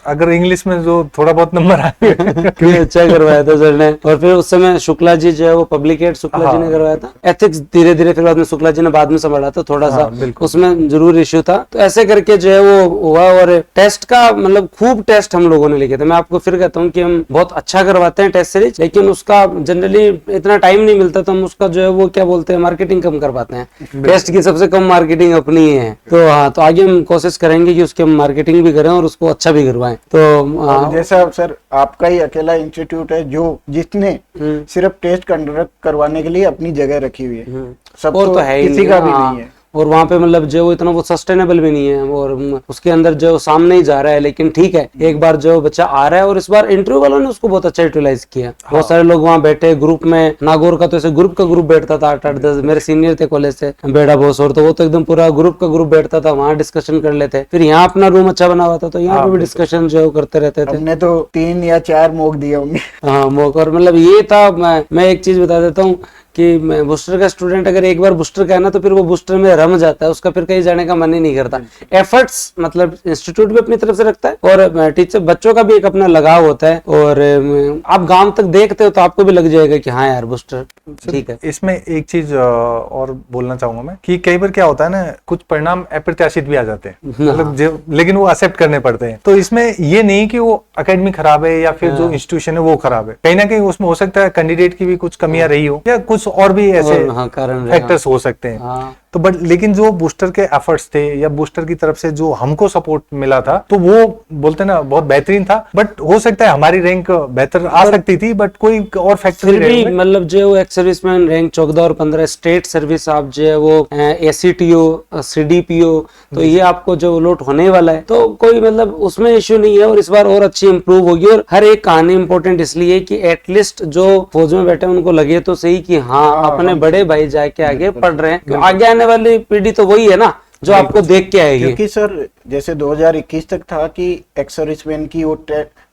अगर इंग्लिश में जो थोड़ा बहुत नंबर आए अच्छा करवाया था सर ने। और फिर उस समय शुक्ला जी जो है वो पब्लिक एड शुक्ला जी ने करवाया था, एथिक्स धीरे धीरे फिर बाद में शुक्ला जी ने बाद में संभाला था, थोड़ा सा उसमें जरूर इश्यू था। तो ऐसे करके जो है वो हुआ। और टेस्ट का मतलब खूब टेस्ट हम लोगों ने लिखे थे। मैं आपको फिर कहता हूँ कि हम बहुत अच्छा करवाते हैं टेस्ट सीरीज, लेकिन उसका जनरली इतना टाइम नहीं मिलता, तो हम उसका जो है वो क्या बोलते हैं मार्केटिंग कम कर पाते हैं। टेस्ट की सबसे कम मार्केटिंग अपनी ही है। तो हाँ, तो आगे हम कोशिश करेंगे कि उसकी हम मार्केटिंग भी करें और उसको अच्छा भी करवाएं। तो जैसा सर आपका ही अकेला इंस्टीट्यूट है जो जिसने सिर्फ टेस्ट कंडक्ट करवाने के लिए अपनी जगह रखी हुई है, सब और तो है ही किसी का भी हाँ। नहीं है। और वहाँ पे मतलब जो इतना वो सस्टेनेबल भी नहीं है, और उसके अंदर जो सामने ही जा रहा है। लेकिन ठीक है, एक बार जो बच्चा आ रहा है, और इस बार इंटरव्यू वालों ने उसको बहुत अच्छा यूटिलाइज किया। बहुत सारे लोग वहाँ बैठे ग्रुप में, नागौर का तो ऐसे ग्रुप का ग्रुप बैठता था 8-8-10 मेरे सीनियर थे कॉलेज से, बेड़ा बोस, और तो वो तो एकदम पूरा ग्रुप का ग्रुप बैठता था, वहाँ डिस्कशन कर लेते। फिर यहाँ अपना रूम अच्छा बना हुआ था, तो यहाँ पे भी डिस्कशन जो करते रहते थे। हमने तो 3 या 4 मॉक दिए होंगे। हाँ मौका। और मतलब ये था, मैं एक चीज बता देता हूँ कि बूस्टर का स्टूडेंट अगर एक बार बूस्टर का है ना, तो फिर वो बूस्टर में रम जाता है, उसका फिर कहीं जाने का मन ही नहीं करता। एफर्ट्स मतलब इंस्टीट्यूट भी अपनी तरफ से रखता है, और टीचर बच्चों का भी एक अपना लगाव होता है। और आप गांव तक देखते हो तो आपको भी लग जाएगा कि हाँ यार बूस्टर ठीक है। इसमें एक चीज और बोलना चाहूंगा मैं कि कई बार क्या होता है ना, कुछ परिणाम अप्रत्याशित भी आ जाते हैं, मतलब लेकिन वो एक्सेप्ट करने पड़ते हैं। तो इसमें ये नहीं कि वो एकेडमी खराब है या फिर जो इंस्टीट्यूशन है वो खराब है, कहीं ना कहीं उसमें हो सकता है कैंडिडेट की भी कुछ कमियां रही हो, या कुछ और भी ऐसे कारण फैक्टर्स हो सकते हैं। तो बट लेकिन जो बूस्टर के एफर्ट्स थे या बूस्टर की तरफ से जो हमको सपोर्ट मिला था, तो वो बोलते ना बहुत बेहतरीन था। बट हो सकता है हमारी रैंक बेहतर आ सकती थी, बट कोई और फैक्टर फिर भी मतलब जो एक्स सर्विसमैन रैंक 14 और 15 स्टेट सर्विस आप जो है वो ACTO CDPO, तो ये आपको जो अलॉट होने वाला है, तो कोई मतलब उसमें इश्यू नहीं है। और इस बार और अच्छी इंप्रूव होगी। और हर एक कहानी इंपॉर्टेंट इसलिए कि एटलीस्ट जो फौज में बैठे उनको लगे तो सही कि हाँ अपने बड़े भाई जाके आगे पढ़ रहे हैं। आगे आने वाली पीढ़ी तो वही है ना जो आपको देख के आएगी। क्योंकि सर जैसे 2021 तक था कि एक्स सर्विसमैन की वो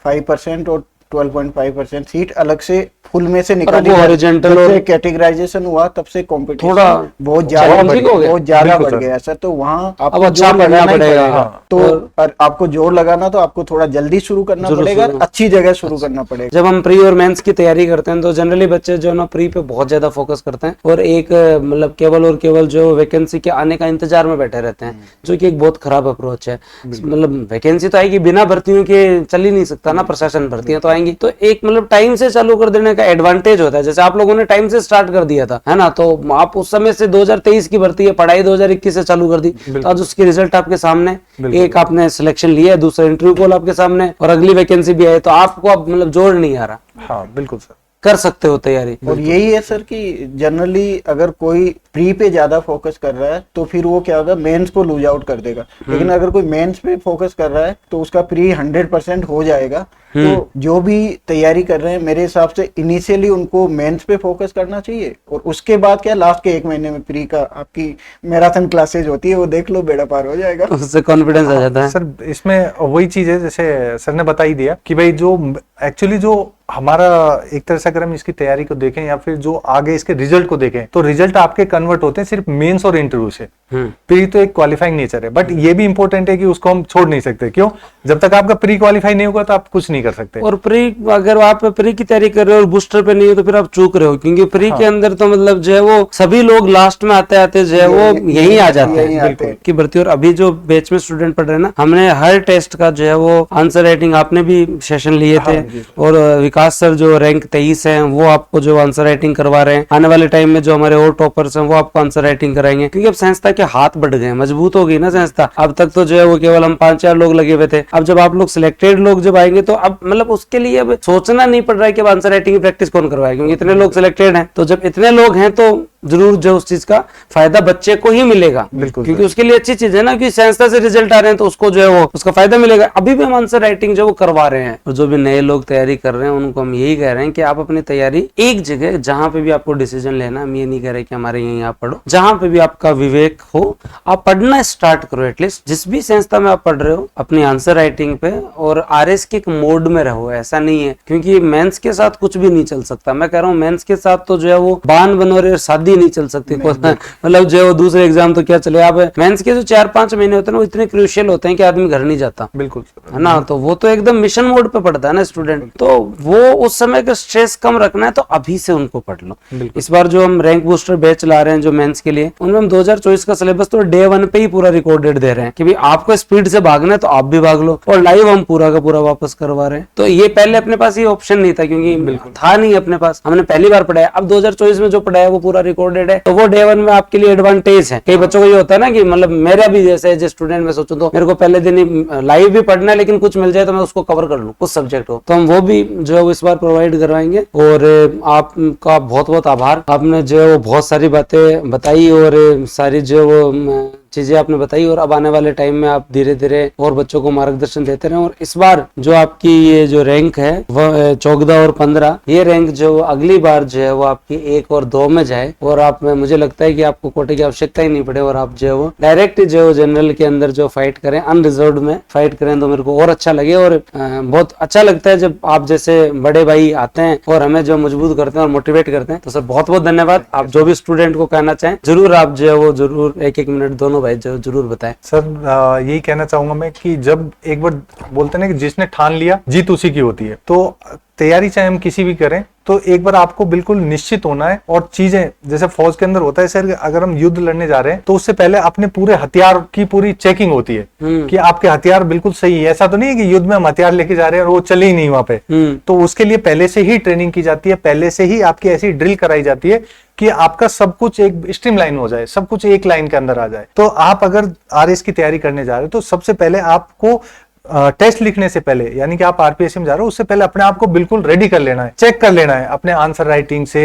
5% और 12.5% सीट अलग से फुल में से निकाली, हॉरिजॉन्टल और कैटेगराइजेशन हुआ तब से कंपटीशन थोड़ा बहुत ज्यादा बढ़ गया सर। तो वहाँ आपको अच्छा जोर लगाना पड़ेगा। हाँ। तो आपको जोर लगाना तो आपको थोड़ा जल्दी शुरू करना पड़ेगा, अच्छी जगह शुरू करना पड़ेगा। जब हम प्री और मेंस की तैयारी करते हैं तो जनरली बच्चे जो ना प्री पे बहुत ज्यादा फोकस करते हैं, और एक मतलब केवल और केवल जो वैकेंसी के आने का इंतजार में बैठे रहते हैं, जो कि एक बहुत खराब अप्रोच है। मतलब वैकेंसी तो आएगी, बिना भर्तियों के चल ही नहीं सकता ना, प्रशासन भर्तियां तो आएंगी। तो एक मतलब टाइम से चालू कर देने का एडवांटेज होता है। जैसे आप लोगों ने टाइम से स्टार्ट कर दिया था, है ना, तो आप उस समय से 2023 की भर्ती है, पढ़ाई 2021 से चालू कर दी, तो आज उसकी रिजल्ट आपके सामने, एक आपने सिलेक्शन लिया, दूसरा इंटरव्यू कॉल आपके सामने, और अगली वैकेंसी भी है, तो आपको अब मतलब जोड़ नहीं आ रहा। हाँ बिल्कुल सर, कर सकते हो तैयारी। और यही है सर कि जनरली अगर कोई प्री पे ज्यादा फोकस कर रहा है तो फिर वो क्या होगा, मेंस को लूज आउट कर देगा। लेकिन अगर कोई मेंस पे फोकस कर रहा है तो उसका प्री 100% हो जाएगा। तो जो भी तैयारी कर रहे हैं मेरे हिसाब से इनिशियली उनको मेंस पे फोकस करना चाहिए, और उसके बाद क्या लास्ट के 1 महीने में प्री का आपकी मैराथन क्लासेज होती है, वो देख लो, बेड़ा पार हो जाएगा, उससे कॉन्फिडेंस आ जाता है। सर इसमें वही चीज है जैसे सर ने बता ही दिया कि भाई जो एक्चुअली जो हमारा एक तरह से अगर हम इसकी तैयारी को देखें या फिर जो आगे इसके रिजल्ट को देखें, तो रिजल्ट आपके कन्वर्ट होते हैं सिर्फ मेंस और इंटरव्यू से। प्री तो एक क्वालिफाइंग नेचर है, बट ये भी इंपॉर्टेंट है कि उसको हम छोड़ नहीं सकते। क्यों? जब तक आपका प्री क्वालिफाई नहीं होगा तो आप कुछ नहीं कर सकते। और प्री अगर आप प्री की तैयारी कर रहे हो और बूस्टर पे नहीं हो तो फिर आप चूक रहे हो, क्योंकि प्री के अंदर तो मतलब जो है वो सभी लोग लास्ट में आते आते जो है वो यही आ जाते हैं की भर्ती। और अभी जो बैच में स्टूडेंट पढ़ रहे हैं ना, हमने हर टेस्ट का जो है वो आंसर राइटिंग, आपने भी सेशन लिए थे, और विकास सर जो रैंक 23 है वो आपको जो आंसर राइटिंग करवा रहे हैं। आने वाले टाइम में जो हमारे और टॉपर्स हैं वो आपको आंसर राइटिंग कराएंगे, क्योंकि अब संस्था के हाथ बढ़ गए, मजबूत हो गई ना संस्था। अब तक तो जो है वो केवल हम 5-4 लोग लगे हुए थे, अब जब आप लोग सिलेक्टेड लोग जब आएंगे तो अब मतलब उसके लिए अब सोचना नहीं पड़ रहा है कि आंसर राइटिंग की प्रैक्टिस कौन करवाए, क्योंकि इतने लोग सिलेक्टेड हैं। तो जब इतने लोग हैं तो जरूर जो उस चीज का फायदा बच्चे को ही मिलेगा, बिल्कुल, क्योंकि उसके लिए अच्छी चीज है ना कि संस्था से रिजल्ट आ रहे हैं तो उसको जो है वो उसका फायदा मिलेगा। अभी भी हम आंसर राइटिंग जो वो करवा रहे हैं, और जो भी नए लोग तैयारी कर रहे हैं उनको हम यही कह रहे हैं कि आप अपनी तैयारी एक जगह जहां पे भी आपको डिसीजन लेना, हम ये नहीं कह रहे कि हमारे यहाँ पढ़ो, जहां पे भी आपका विवेक हो आप पढ़ना स्टार्ट करो। एटलीस्ट जिस भी संस्था में आप पढ़ रहे हो अपनी आंसर राइटिंग पे और आरएस के एक मोड में रहो। ऐसा नहीं है क्योंकि मेंस के साथ कुछ भी नहीं चल सकता, मैं कह रहा हूँ मेंस के साथ तो जो है वो बान बनोरे और शादी नहीं चल सकती, मतलब जो है वो दूसरे एग्जाम तो क्या चले। आप मेंस के जो 4-5 महीने होते हैं वो इतने क्रूशियल होते हैं कि आदमी घर नहीं जाता, बिल्कुल है ना, तो वो तो एकदम मिशन मोड पे पढ़ता है ना स्टूडेंट, तो वो उस समय का स्ट्रेस कम रखना है तो अभी से उनको पढ़ लो। इस बार जो हम रैंक बूस्टर बैच ला रहे हैं जो मेंस के लिए, उनमें हम 2024 का सिलेबस तो डे 1 पे ही पूरा रिकॉर्डेड दे रहे हैं कि भाई आपको स्पीड से भागना है तो आप भी भाग लो, और लाइव हम पूरा का पूरा वापस करवा रहे हैं। तो ये पहले अपने पास ये ऑप्शन नहीं था क्योंकि था नहीं अपने पास, हमने पहली बार पढ़ाया। अब 2024 में जो पढ़ाया वो पूरा रिकॉर्डेड है, तो वो डे 1 में आपके लिए एडवांटेज है। कई बच्चों को ये होता है ना कि मतलब मेरा भी जैसे एज स्टूडेंट में सोचूं तो मेरे को पहले दिन ही लाइव भी पढ़ना है लेकिन कुछ मिल जाए तो मैं उसको कवर कर लूं, कुछ सब्जेक्ट हो, तो हम वो भी जो है इस बार प्रोवाइड करवाएंगे। और आपका बहुत बहुत आभार, आपने जो है वो बहुत सारी बातें बताई और सारी जो वो चीजें आपने बताई, और अब आने वाले टाइम में आप धीरे धीरे और बच्चों को मार्गदर्शन देते रहे। और इस बार जो आपकी ये जो रैंक है वह 14 और 15, ये रैंक जो अगली बार जो है वो आपकी 1 और 2 में जाए, और आप मुझे लगता है कि आपको कोटे की आवश्यकता ही नहीं पड़े और आप जो है वो डायरेक्ट जो जनरल के अंदर जो फाइट करें, अनरिजर्व में फाइट करें, तो मेरे को और अच्छा लगे। और बहुत अच्छा लगता है जब आप जैसे बड़े भाई आते हैं और हमें जो मजबूत करते हैं और मोटिवेट करते हैं। तो सर बहुत बहुत धन्यवाद। आप जो भी स्टूडेंट को कहना चाहें जरूर आप जो है वो जरूर 1-1 मिनट दोनों भाई जरूर बताएं। सर यही कहना चाहूंगा मैं कि जब एक बार बोलते हैं ना कि जिसने ठान लिया जीत उसी की होती है, तो तैयारी चाहे हम किसी भी करें तो एक बार आपको बिल्कुल निश्चित होना है। और चीजें जैसे फौज के अंदर होता है सर, अगर हम युद्ध लड़ने जा रहे हैं तो उससे पहले अपने पूरे हथियार की पूरी चेकिंग होती है कि आपके हथियार बिल्कुल सही है। ऐसा तो नहीं है कि युद्ध में हम हथियार लेके जा रहे हैं और वो चले ही नहीं वहां पे, तो उसके लिए पहले से ही ट्रेनिंग की जाती है, पहले से ही आपकी ऐसी ड्रिल कराई जाती है कि आपका सब कुछ एक स्ट्रीमलाइन हो जाए, सब कुछ एक लाइन के अंदर आ जाए। तो आप अगर आरएस की तैयारी करने जा रहे हो तो सबसे पहले आपको टेस्ट लिखने से पहले, यानी कि आप आरपीएससी में जा रहे हो उससे पहले अपने आप को बिल्कुल रेडी कर लेना है, चेक कर लेना है अपने आंसर राइटिंग से,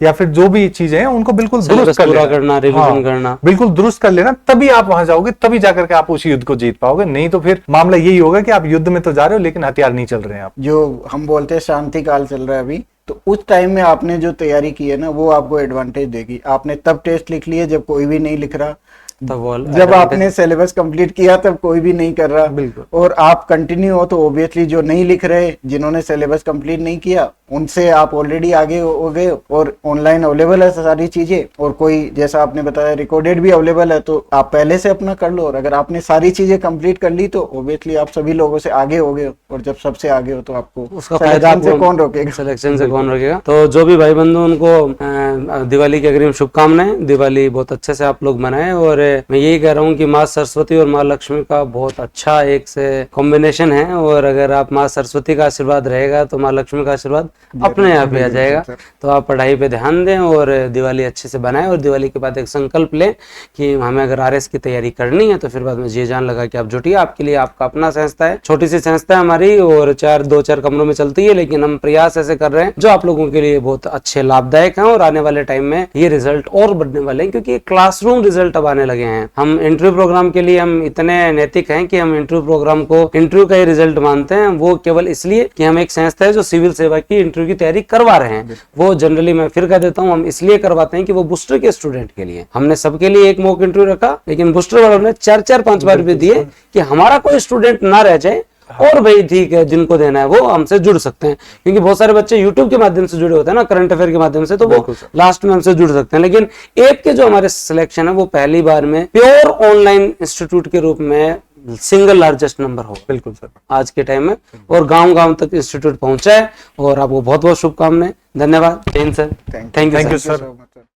या फिर जो भी चीजें हैं उनको बिल्कुल दुरुस्त करना, रिवीजन करना, बिल्कुल दुरुस्त कर लेना, तभी आप वहां जाओगे, तभी जाकर के आप उस युद्ध को जीत पाओगे। नहीं तो फिर मामला यही होगा कि आप युद्ध में तो जा रहे हो लेकिन हथियार नहीं चल रहे हैं। आप जो हम बोलते हैं शांति काल चल रहा है अभी, तो उस टाइम में आपने जो तैयारी की है ना वो आपको एडवांटेज देगी। आपने तब टेस्ट लिख लिए जब कोई भी नहीं लिख रहा, जब आपने सिलेबस कंप्लीट किया तब कोई भी नहीं कर रहा, और आप कंटिन्यू हो तो ऑब्वियसली जो नहीं लिख रहे, जिन्होंने सिलेबस कंप्लीट नहीं किया उनसे आप ऑलरेडी आगे हो गए, और ऑनलाइन अवेलेबल है सारी चीजें, और कोई जैसा आपने बताया रिकॉर्डेड भी अवेलेबल है, तो आप पहले से अपना कर लो। और अगर आपने सारी चीजें कंप्लीट कर ली तो ऑब्वियसली आप सभी लोगों से आगे हो गए, और जब सबसे आगे हो तो आपको उसका फायदा से कौन रोकेगा, सिलेक्शन से कौन रोकेगा। तो जो भी भाई बंधु उनको दिवाली की अग्रिम शुभकामनाएं, दिवाली बहुत अच्छे से आप लोग मनाएं। और मैं यही कह रहा हूँ कि माँ सरस्वती और माँ लक्ष्मी का बहुत अच्छा एक से कॉम्बिनेशन है, और अगर आप माँ सरस्वती का आशीर्वाद रहेगा तो माँ लक्ष्मी का आशीर्वाद अपने आप ही आ जाएगा। तो आप पढ़ाई पे ध्यान दें और दिवाली अच्छे से बनाएं, और दिवाली के बाद एक संकल्प लें कि हमें अगर आरएस की तैयारी करनी है तो फिर बाद में जी जान लगा कि आप जुटिए। आपके लिए आपका अपना संस्था है, छोटी सी संस्था है हमारी, और 2-4 कमरों में चलती है, लेकिन हम प्रयास ऐसे कर रहे हैं जो आप लोगों के लिए बहुत अच्छे लाभदायक हैं, और आने वाले टाइम में ये रिजल्ट और बढ़ने वाले हैं क्योंकि क्लासरूम रिजल्ट अब आने लगे हैं। हम इंटरव्यू प्रोग्राम के लिए हम इतने नैतिक हैं कि हम इंटरव्यू प्रोग्राम को इंटरव्यू का ही रिजल्ट मानते हैं, वो केवल इसलिए कि हम एक संस्था है जो सिविल सेवा की इंटरव्यू की तैयारी करवा रहे हैं। वो जनरली मैं फिर कह देता हूँ हम इसलिए करवाते हैं कि वो बूस्टर के स्टूडेंट के लिए हमने सबके लिए एक मॉक इंटरव्यू रखा, लेकिन बूस्टर वालों ने 4-5 बार भी दिए कि हमारा कोई स्टूडेंट ना रह जाए, और भाई ठीक है जिनको देना है वो हमसे जुड़ सकते हैं, क्योंकि बहुत सारे बच्चे यूट्यूब के माध्यम से जुड़े होते हैं ना, करंट अफेयर के माध्यम से, तो वो लास्ट में हमसे जुड़ सकते हैं। लेकिन एक के जो हमारे सिलेक्शन है वो पहली बार में प्योर ऑनलाइन इंस्टीट्यूट के रूप में सिंगल लार्जेस्ट नंबर होगा, बिल्कुल सर, आज के टाइम में, और गांव-गांव तक इंस्टीट्यूट पहुंचा है। और आपको बहुत बहुत शुभकामनाएं, धन्यवाद। Jain sir, thank you sir.